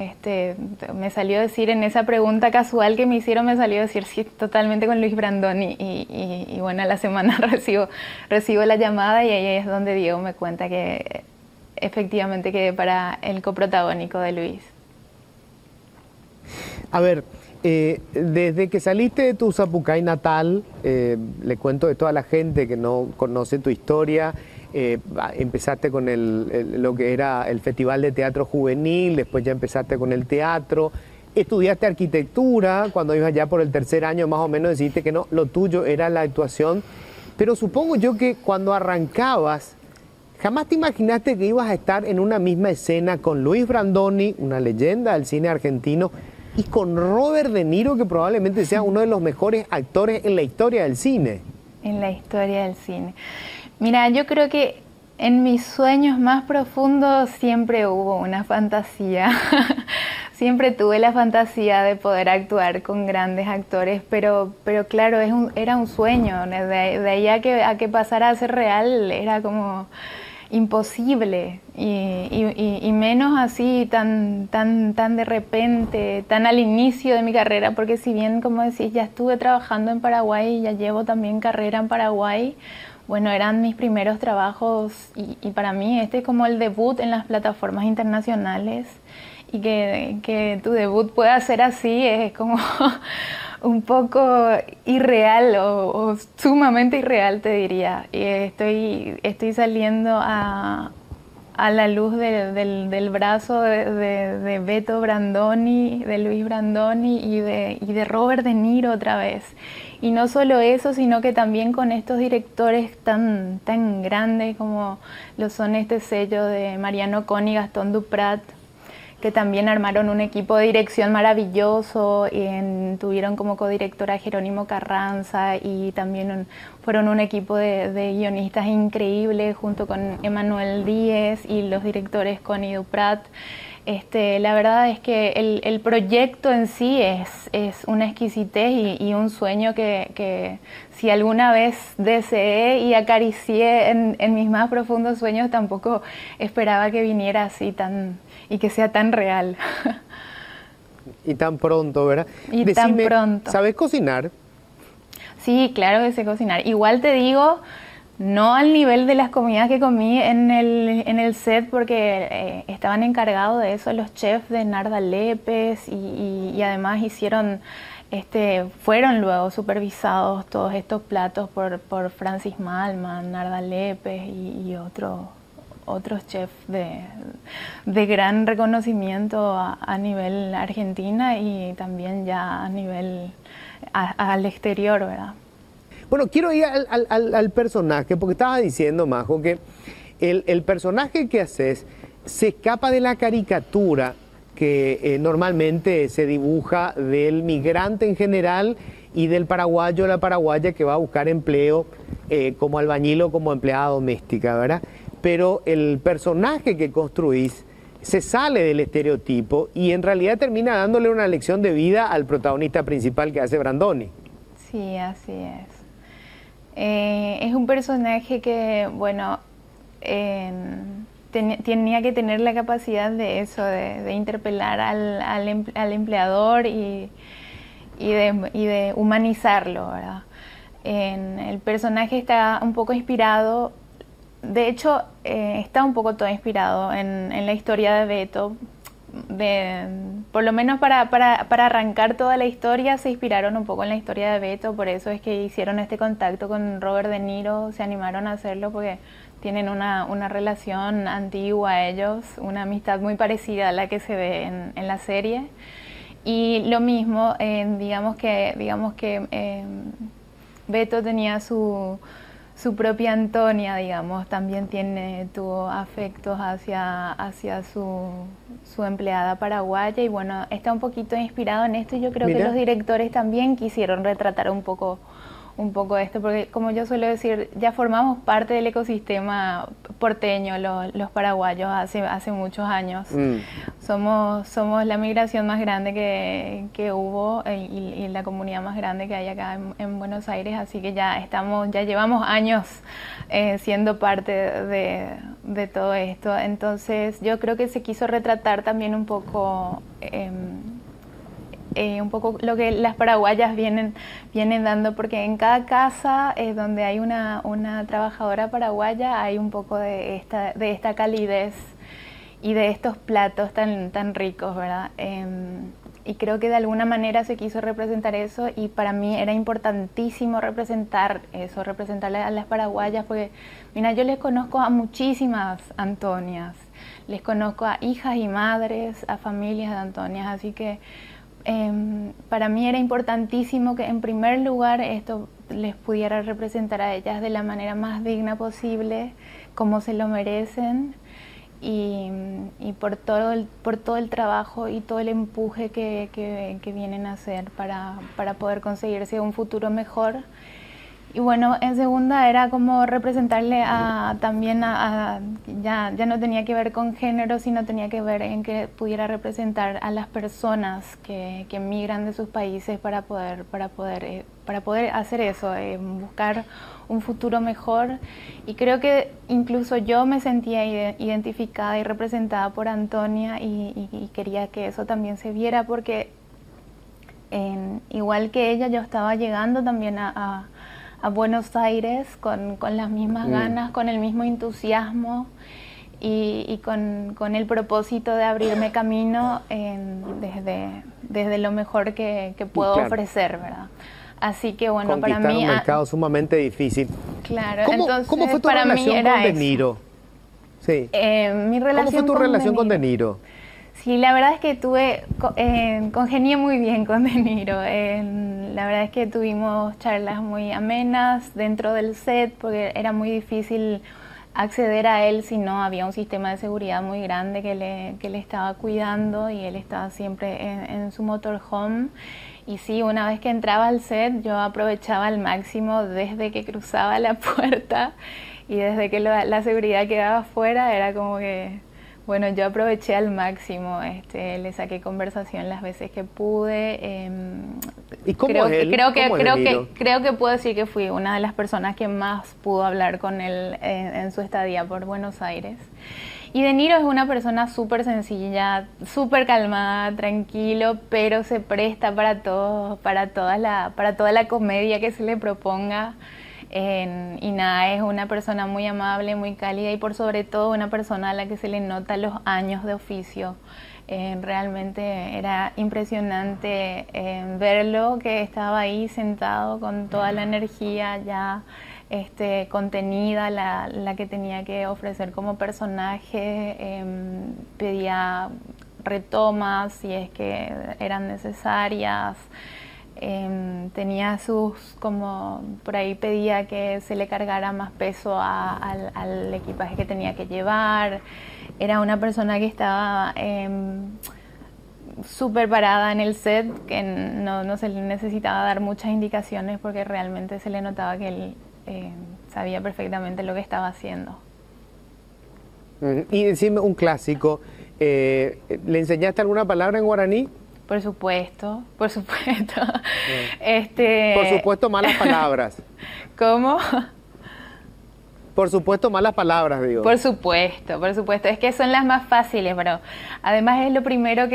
G: me salió decir en esa pregunta casual que me hicieron, me salió decir sí, totalmente con Luis Brandoni. Y bueno, a la semana recibo la llamada y ahí es donde Diego me cuenta que efectivamente quedé para el coprotagónico de Luis.
A: A ver, desde que saliste de tu Zapucay natal, le cuento de toda la gente que no conoce tu historia, empezaste con lo que era el Festival de Teatro Juvenil, después ya empezaste con el teatro, estudiaste arquitectura, cuando ibas ya por el tercer año más o menos decidiste que no, lo tuyo era la actuación, pero supongo yo que cuando arrancabas, jamás te imaginaste que ibas a estar en una misma escena con Luis Brandoni, una leyenda del cine argentino, y con Robert De Niro, que probablemente sea uno de los mejores actores en la historia del cine.
G: En la historia del cine. Mira, yo creo que en mis sueños más profundos siempre hubo una fantasía. Siempre tuve la fantasía de poder actuar con grandes actores, pero claro, era un sueño. De ahí a que pasara a ser real era como imposible, y menos así tan de repente, tan al inicio de mi carrera, porque si bien, como decís, ya estuve trabajando en Paraguay, ya llevo también carrera en Paraguay, bueno, eran mis primeros trabajos y para mí este es como el debut en las plataformas internacionales, y que tu debut pueda ser así es como un poco irreal o sumamente irreal, te diría. Y estoy saliendo a la luz del brazo de Beto Brandoni, de Luis Brandoni y de Robert De Niro otra vez. Y no solo eso, sino que también con estos directores tan grandes como lo son este sello de Mariano Cohn y Gastón Duprat, que también armaron un equipo de dirección maravilloso, tuvieron como codirectora a Jerónimo Carranza y también fueron un equipo de guionistas increíbles junto con Emanuel Díez y los directores Connie Duprat. La verdad es que el proyecto en sí es una exquisitez y un sueño que si alguna vez deseé y acaricié en mis más profundos sueños, tampoco esperaba que viniera así y que sea tan real.
A: Y tan pronto, ¿verdad?
G: Y tan pronto.
A: ¿Sabes cocinar?
G: Sí, claro que sé cocinar. Igual te digo, no al nivel de las comidas que comí en el set, porque estaban encargados de eso los chefs de Narda Lépez y además fueron luego supervisados todos estos platos por Francis Malman, Narda Lépez y otros chefs de gran reconocimiento a nivel Argentina y también ya a nivel al exterior, ¿verdad?
A: Bueno, quiero ir al personaje, porque estaba diciendo, Majo, que el personaje que haces se escapa de la caricatura que normalmente se dibuja del migrante en general y del paraguayo o la paraguaya que va a buscar empleo como albañil o como empleada doméstica, ¿verdad? Pero el personaje que construís se sale del estereotipo y en realidad termina dándole una lección de vida al protagonista principal que hace Brandoni.
G: Sí, así es. Es un personaje que, bueno, tenía que tener la capacidad de eso, de interpelar al empleador y de humanizarlo, ¿verdad? El personaje está un poco inspirado, de hecho, está un poco todo inspirado en la historia de Beto. Por lo menos para arrancar toda la historia se inspiraron un poco en la historia de Beto, por eso es que hicieron este contacto con Robert De Niro, se animaron a hacerlo porque tienen una relación antigua ellos, una amistad muy parecida a la que se ve en la serie. Y lo mismo, digamos que Beto tenía su propia Antonia, digamos, también tuvo afectos hacia su empleada paraguaya y bueno, está un poquito inspirado en esto y yo creo que los directores también quisieron retratar un poco un poco esto, porque como yo suelo decir, ya formamos parte del ecosistema porteño, los paraguayos, hace muchos años. Somos la migración más grande que hubo y la comunidad más grande que hay acá en Buenos Aires, así que ya llevamos años siendo parte de todo esto. Entonces yo creo que se quiso retratar también un poco lo que las paraguayas vienen dando, porque en cada casa donde hay una trabajadora paraguaya hay un poco de esta calidez y de estos platos tan ricos, ¿verdad? Y creo que de alguna manera se quiso representar eso, y para mí era importantísimo representar eso, representarle a las paraguayas, porque mira, yo les conozco a muchísimas Antonias, les conozco a hijas y madres, a familias de Antonias, así que para mí era importantísimo que en primer lugar esto les pudiera representar a ellas de la manera más digna posible, como se lo merecen, y por todo el trabajo y todo el empuje que vienen a hacer para poder conseguirse un futuro mejor. Y bueno, en segunda era como representarle ya no tenía que ver con género, sino tenía que ver en que pudiera representar a las personas que migran de sus países para poder hacer eso, buscar un futuro mejor. Y creo que incluso yo me sentía identificada y representada por Antonia, y quería que eso también se viera, porque igual que ella, yo estaba llegando también a Buenos Aires con las mismas ganas, con el mismo entusiasmo y con el propósito de abrirme camino desde lo mejor que puedo ofrecer, ¿verdad? Así que bueno, para mí...
A: un mercado sumamente difícil.
G: Claro,
A: ¿Cómo fue tu relación con De Niro? Sí.
G: Mi relación
A: ¿Cómo fue tu relación con De Niro?
G: Sí, la verdad es que congenié muy bien con De Niro. La verdad es que tuvimos charlas muy amenas dentro del set, porque era muy difícil acceder a él si no había un sistema de seguridad muy grande que le estaba cuidando, y él estaba siempre en su motorhome. Y sí, una vez que entraba al set, yo aprovechaba al máximo desde que cruzaba la puerta y desde que la seguridad quedaba afuera. Era como que... Bueno, yo aproveché al máximo, le saqué conversación las veces que pude.
A: ¿Y cómo es él?
G: Creo que puedo decir que fui una de las personas que más pudo hablar con él en su estadía por Buenos Aires. Y De Niro es una persona súper sencilla, súper calmada, tranquilo, pero se presta para toda la comedia que se le proponga. Y nada, es una persona muy amable, muy cálida, y por sobre todo una persona a la que se le nota los años de oficio. Realmente era impresionante verlo, que estaba ahí sentado con toda la energía ya contenida, la que tenía que ofrecer como personaje. Pedía retomas si es que eran necesarias. Tenía por ahí pedía que se le cargara más peso al equipaje que tenía que llevar. Era una persona que estaba súper parada en el set, que no se le necesitaba dar muchas indicaciones, porque realmente se le notaba que él sabía perfectamente lo que estaba haciendo.
A: Y decime un clásico, ¿le enseñaste alguna palabra en guaraní?
G: Por supuesto.
A: Por supuesto, malas palabras.
G: ¿Cómo?
A: Por supuesto, malas palabras, digo.
G: Por supuesto. Es que son las más fáciles, pero además es lo primero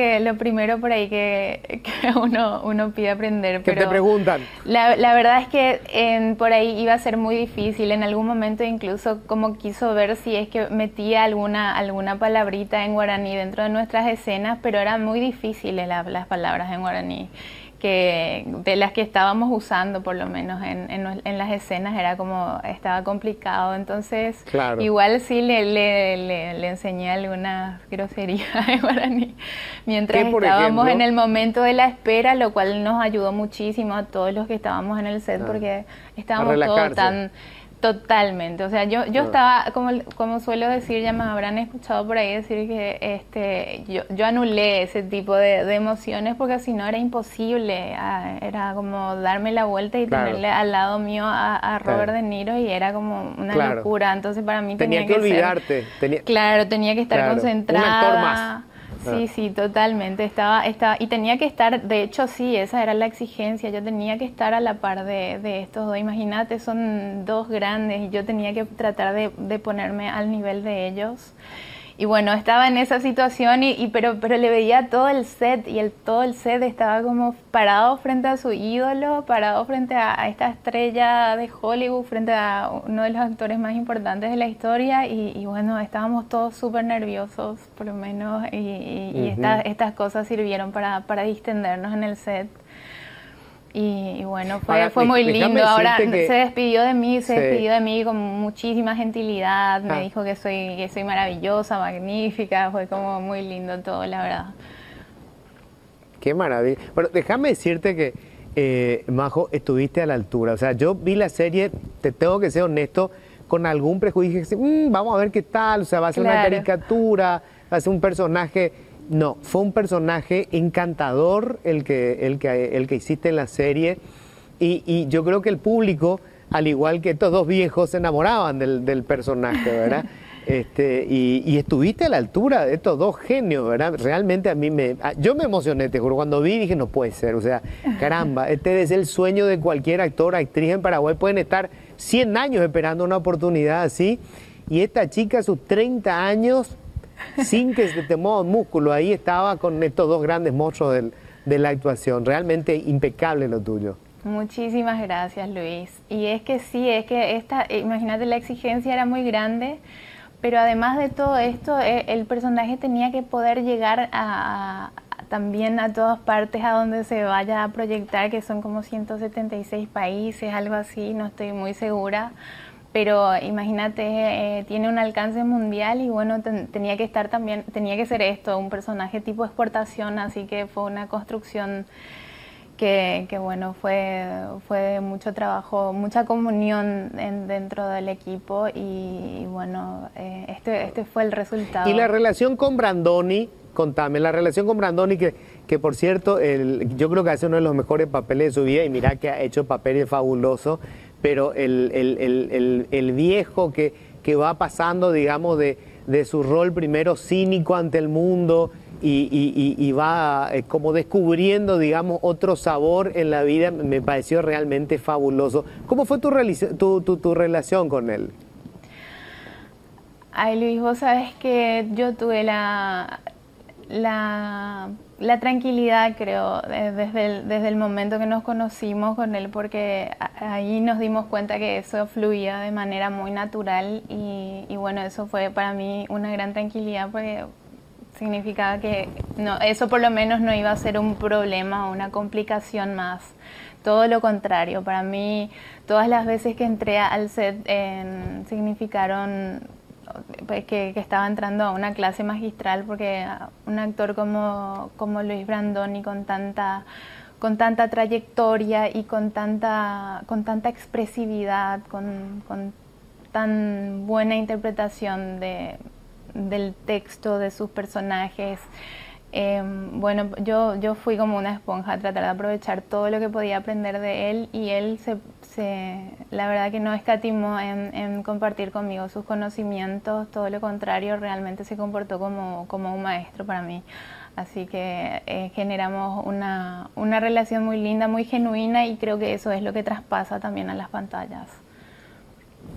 G: por ahí que uno pide aprender.
A: ¿Qué te preguntan?
G: La verdad es que por ahí iba a ser muy difícil. En algún momento incluso como quiso ver si es que metía alguna palabrita en guaraní dentro de nuestras escenas, pero eran muy difíciles las palabras en guaraní. De las que estábamos usando, por lo menos en las escenas, estaba complicado. Entonces, claro, igual sí le enseñé algunas groserías de guaraní mientras estábamos en el momento de la espera, lo cual nos ayudó muchísimo a todos los que estábamos en el set, porque estábamos todos Totalmente, o sea, yo estaba, como suelo decir, ya me habrán escuchado por ahí decir que yo anulé ese tipo de emociones porque si no era imposible, era como darme la vuelta y tenerle al lado mío a Robert De Niro y era como una locura, entonces para mí tenía que
A: olvidarte.
G: Tenía que estar concentrada.
A: Un actor más.
G: Sí, totalmente. Y tenía que estar, de hecho sí, esa era la exigencia, yo tenía que estar a la par de estos dos. Imagínate, son dos grandes y yo tenía que tratar de ponerme al nivel de ellos. Y bueno, estaba en esa situación, pero le veía todo el set y todo el set estaba como parado frente a su ídolo, parado frente a esta estrella de Hollywood, frente a uno de los actores más importantes de la historia y bueno, estábamos todos súper nerviosos por lo menos y estas cosas sirvieron para distendernos en el set. Y bueno, fue muy lindo. Ahora se despidió de mí con muchísima gentilidad, me dijo que soy maravillosa, magnífica, fue como muy lindo todo, la verdad.
A: Qué maravilla. Bueno, déjame decirte que, Majo, estuviste a la altura. O sea, yo vi la serie, te tengo que ser honesto, con algún prejuicio, vamos a ver qué tal, o sea, va a ser una caricatura, va a ser un personaje... No, fue un personaje encantador el que hiciste en la serie y yo creo que el público, al igual que estos dos viejos, se enamoraban del personaje, ¿verdad? Y estuviste a la altura de estos dos genios, ¿verdad? Realmente yo me emocioné, te juro, cuando vi dije, no puede ser, o sea, caramba, este es el sueño de cualquier actor, actriz en Paraguay, pueden estar 100 años esperando una oportunidad así, y esta chica a sus 30 años... sin que se te mueva un músculo, ahí estaba con estos dos grandes monstruos de la actuación, realmente impecable lo tuyo.
G: Muchísimas gracias, Luis. Y es que sí, imagínate, la exigencia era muy grande, pero además de todo esto, el personaje tenía que poder llegar también a todas partes a donde se vaya a proyectar, que son como 176 países, algo así, no estoy muy segura. Pero imagínate, tiene un alcance mundial y bueno, tenía que ser esto, un personaje tipo exportación, así que fue una construcción que bueno, fue de mucho trabajo, mucha comunión dentro del equipo y bueno, este fue el resultado.
A: Y la relación con Brandoni, contame, la relación con Brandoni que por cierto, yo creo que hace uno de los mejores papeles de su vida y mira que ha hecho papeles fabulosos. Pero el viejo que va pasando, digamos, de su rol primero cínico ante el mundo y va como descubriendo, digamos, otro sabor en la vida, me pareció realmente fabuloso. ¿Cómo fue tu relación con él?
G: Ay, Luis, vos sabés que yo tuve la tranquilidad, creo, desde el momento que nos conocimos con él, porque ahí nos dimos cuenta que eso fluía de manera muy natural y bueno, eso fue para mí una gran tranquilidad porque significaba que eso por lo menos no iba a ser un problema o una complicación más. Todo lo contrario, para mí todas las veces que entré al set significaron... Pues que estaba entrando a una clase magistral porque un actor como Luis Brandoni con tanta trayectoria y con tanta expresividad, con tan buena interpretación del texto de sus personajes. Bueno, yo fui como una esponja a tratar de aprovechar todo lo que podía aprender de él y él la verdad que no escatimó en compartir conmigo sus conocimientos, todo lo contrario, realmente se comportó como un maestro para mí. Así que generamos una relación muy linda, muy genuina y creo que eso es lo que traspasa también a las pantallas.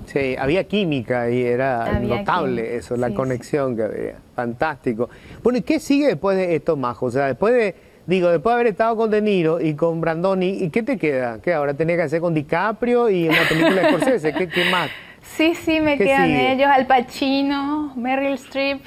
A: Sí, había química y era notable eso, la conexión que había. Fantástico. Bueno, ¿y qué sigue después de esto, Majo? O sea, después de haber estado con De Niro y con Brandoni, ¿y qué te queda? ¿Qué ahora tenés que hacer con DiCaprio y una película de Scorsese? ¿Qué más?
G: Sí, me quedan ellos, Al Pacino, Meryl Streep.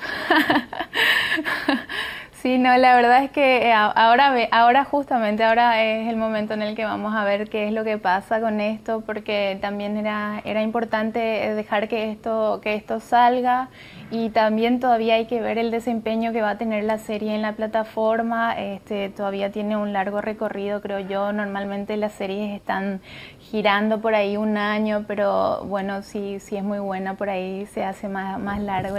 G: Sí, no, la verdad es que ahora justamente ahora es el momento en el que vamos a ver qué es lo que pasa con esto, porque también era importante dejar que esto salga, y también todavía hay que ver el desempeño que va a tener la serie en la plataforma. Todavía tiene un largo recorrido, creo yo. Normalmente las series están girando por ahí un año, pero bueno, si es muy buena, por ahí se hace más largo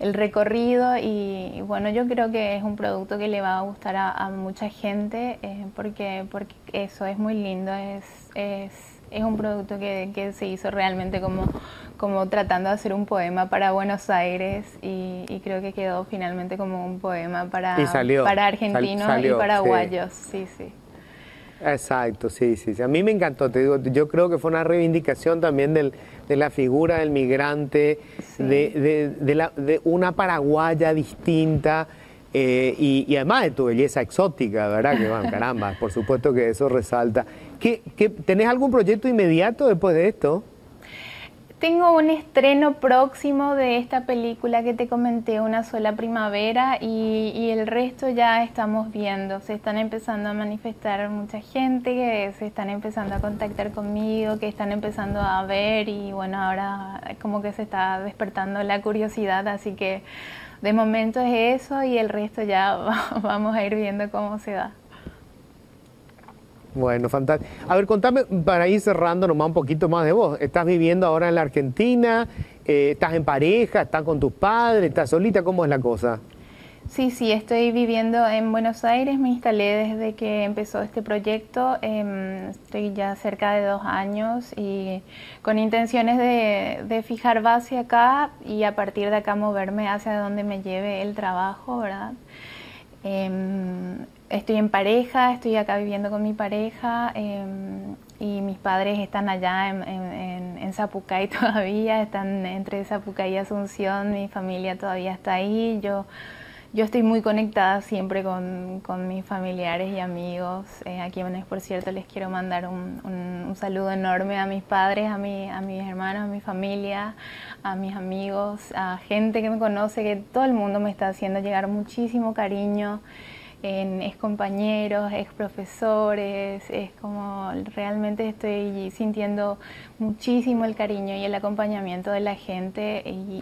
G: el recorrido, y bueno, yo creo que es un producto que le va a gustar a mucha gente, porque eso es muy lindo, es un producto que se hizo realmente como tratando de hacer un poema para Buenos Aires, y creo que quedó finalmente como un poema para argentinos y paraguayos, sí.
A: Exacto, sí. A mí me encantó, te digo, yo creo que fue una reivindicación también de la figura del migrante, sí. de una paraguaya distinta, y además de tu belleza exótica, ¿verdad? Que bueno, caramba, por supuesto que eso resalta. ¿Tenés algún proyecto inmediato después de esto?
G: Tengo un estreno próximo de esta película que te comenté, Una sola primavera, y el resto ya estamos viendo. Se están empezando a manifestar mucha gente, que se están empezando a contactar conmigo, que están empezando a ver, y bueno, ahora como que se está despertando la curiosidad, así que de momento es eso, y el resto ya vamos a ir viendo cómo se da.
A: Bueno, fantástico. A ver, contame, para ir cerrando nomás un poquito más de vos. ¿Estás viviendo ahora en la Argentina? ¿Estás en pareja? ¿Estás con tus padres? ¿Estás solita? ¿Cómo es la cosa?
G: Sí, estoy viviendo en Buenos Aires. Me instalé desde que empezó este proyecto. Estoy ya cerca de 2 años, y con intenciones de fijar base acá, y a partir de acá moverme hacia donde me lleve el trabajo, ¿verdad? Estoy en pareja, estoy acá viviendo con mi pareja, y mis padres están allá en Zapucay todavía, están entre Zapucay y Asunción. Mi familia todavía está ahí. Yo estoy muy conectada siempre con mis familiares y amigos, a quienes, por cierto, les quiero mandar un saludo enorme a mis padres, a mis hermanos, a mi familia, a mis amigos, a gente que me conoce, que todo el mundo me está haciendo llegar muchísimo cariño, ex compañeros, ex profesores. Es como realmente estoy sintiendo muchísimo el cariño y el acompañamiento de la gente, y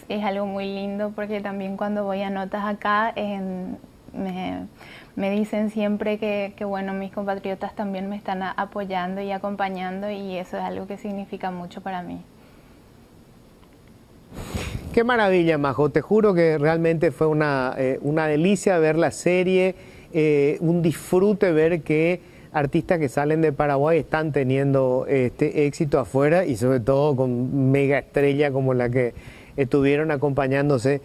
G: es algo muy lindo, porque también cuando voy a notas acá me dicen siempre que bueno, mis compatriotas también me están apoyando y acompañando, y eso es algo que significa mucho para mí.
A: Qué maravilla, Majo. Te juro que realmente fue una delicia ver la serie, un disfrute ver que artistas que salen de Paraguay están teniendo éxito afuera, y sobre todo con mega estrella como la que estuvieron acompañándote,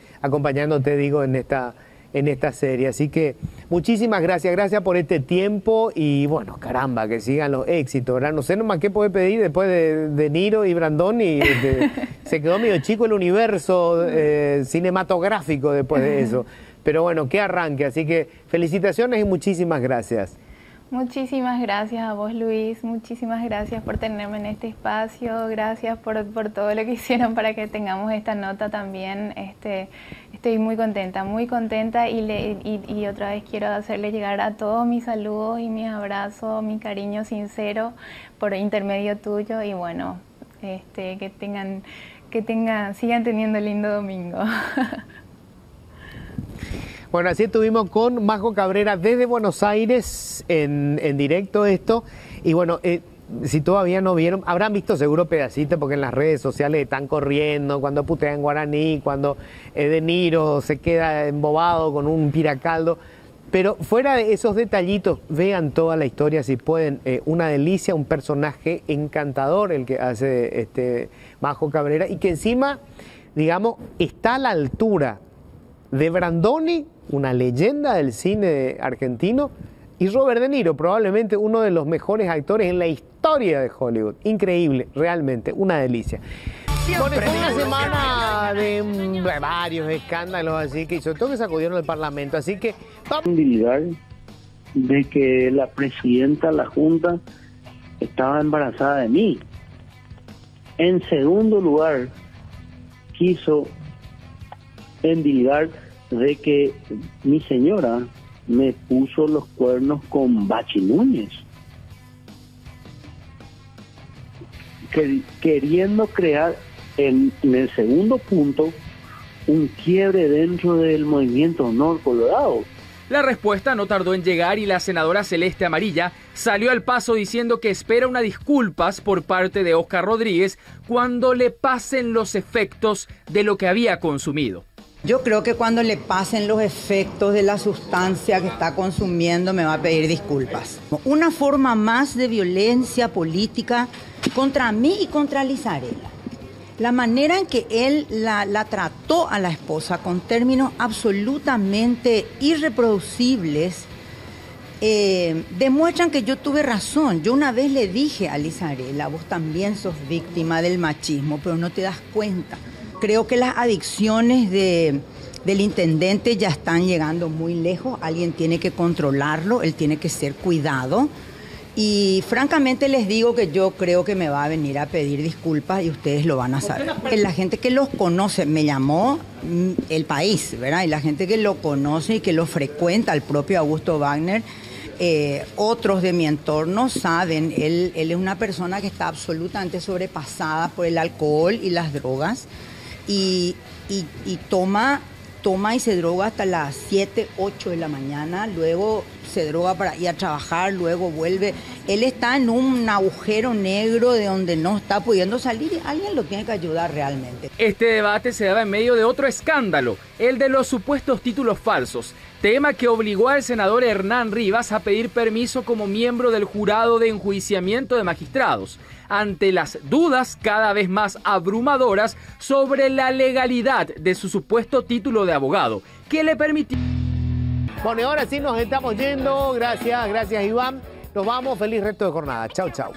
A: digo, en esta serie. Así que muchísimas gracias por este tiempo, y bueno, caramba, que sigan los éxitos, ¿verdad? No sé nomás qué puede pedir después de Niro y Brandoni. Se quedó medio chico el universo cinematográfico después de eso, pero bueno, qué arranque. Así que felicitaciones y muchísimas gracias.
G: Muchísimas gracias a vos, Luis. Muchísimas gracias por tenerme en este espacio. Gracias por todo lo que hicieron para que tengamos esta nota también. Estoy muy contenta, y otra vez quiero hacerle llegar a todos mis saludos y mis abrazos, mi cariño sincero por intermedio tuyo, y bueno, sigan teniendo lindo domingo.
A: Bueno, así estuvimos con Majo Cabrera desde Buenos Aires en directo esto. Y bueno, si todavía no vieron, habrán visto seguro pedacitos, porque en las redes sociales están corriendo cuando putea en guaraní, cuando De Niro se queda embobado con un piracaldo. Pero fuera de esos detallitos, vean toda la historia si pueden. Una delicia, un personaje encantador el que hace Majo Cabrera, y que encima, digamos, está a la altura de Brandoni, una leyenda del cine argentino, y Robert De Niro, probablemente uno de los mejores actores en la historia de Hollywood. Increíble, realmente, una delicia. Bueno, fue una semana de varios escándalos, así que sobre todo que sacudieron el Parlamento, así que...
H: de que la presidenta de la Junta estaba embarazada de mí. En segundo lugar, quiso endilgar de que mi señora me puso los cuernos con Bachi Núñez, queriendo crear en el segundo punto un quiebre dentro del movimiento Honor Colorado.
I: La respuesta no tardó en llegar y la senadora Celeste Amarilla salió al paso diciendo que espera unas disculpas por parte de Óscar Rodríguez cuando le pasen los efectos de lo que había consumido.
J: Yo creo que cuando le pasen los efectos de la sustancia que está consumiendo me va a pedir disculpas. Una forma más de violencia política contra mí y contra Liz Arela. La manera en que él la trató a la esposa con términos absolutamente irreproducibles demuestran que yo tuve razón. Yo una vez le dije a Liz Arela, vos también sos víctima del machismo, pero no te das cuenta. Creo que las adicciones del intendente ya están llegando muy lejos. Alguien tiene que controlarlo, él tiene que ser cuidado. Y francamente les digo que yo creo que me va a venir a pedir disculpas y ustedes lo van a saber. La gente que los conoce, me llamó El País, ¿verdad? Y la gente que lo conoce y que lo frecuenta, el propio Augusto Wagner, otros de mi entorno saben, él es una persona que está absolutamente sobrepasada por el alcohol y las drogas y toma y se droga hasta las 7, 8 de la mañana, luego se droga para ir a trabajar, luego vuelve. Él está en un agujero negro de donde no está pudiendo salir y alguien lo tiene que ayudar realmente.
I: Este debate se daba en medio de otro escándalo, el de los supuestos títulos falsos, tema que obligó al senador Hernán Rivas a pedir permiso como miembro del jurado de enjuiciamiento de magistrados, ante las dudas cada vez más abrumadoras sobre la legalidad de su supuesto título de abogado, que le permitió...
A: Bueno, y ahora sí nos estamos yendo. Gracias Iván. Nos vamos. Feliz resto de jornada. Chau, chau.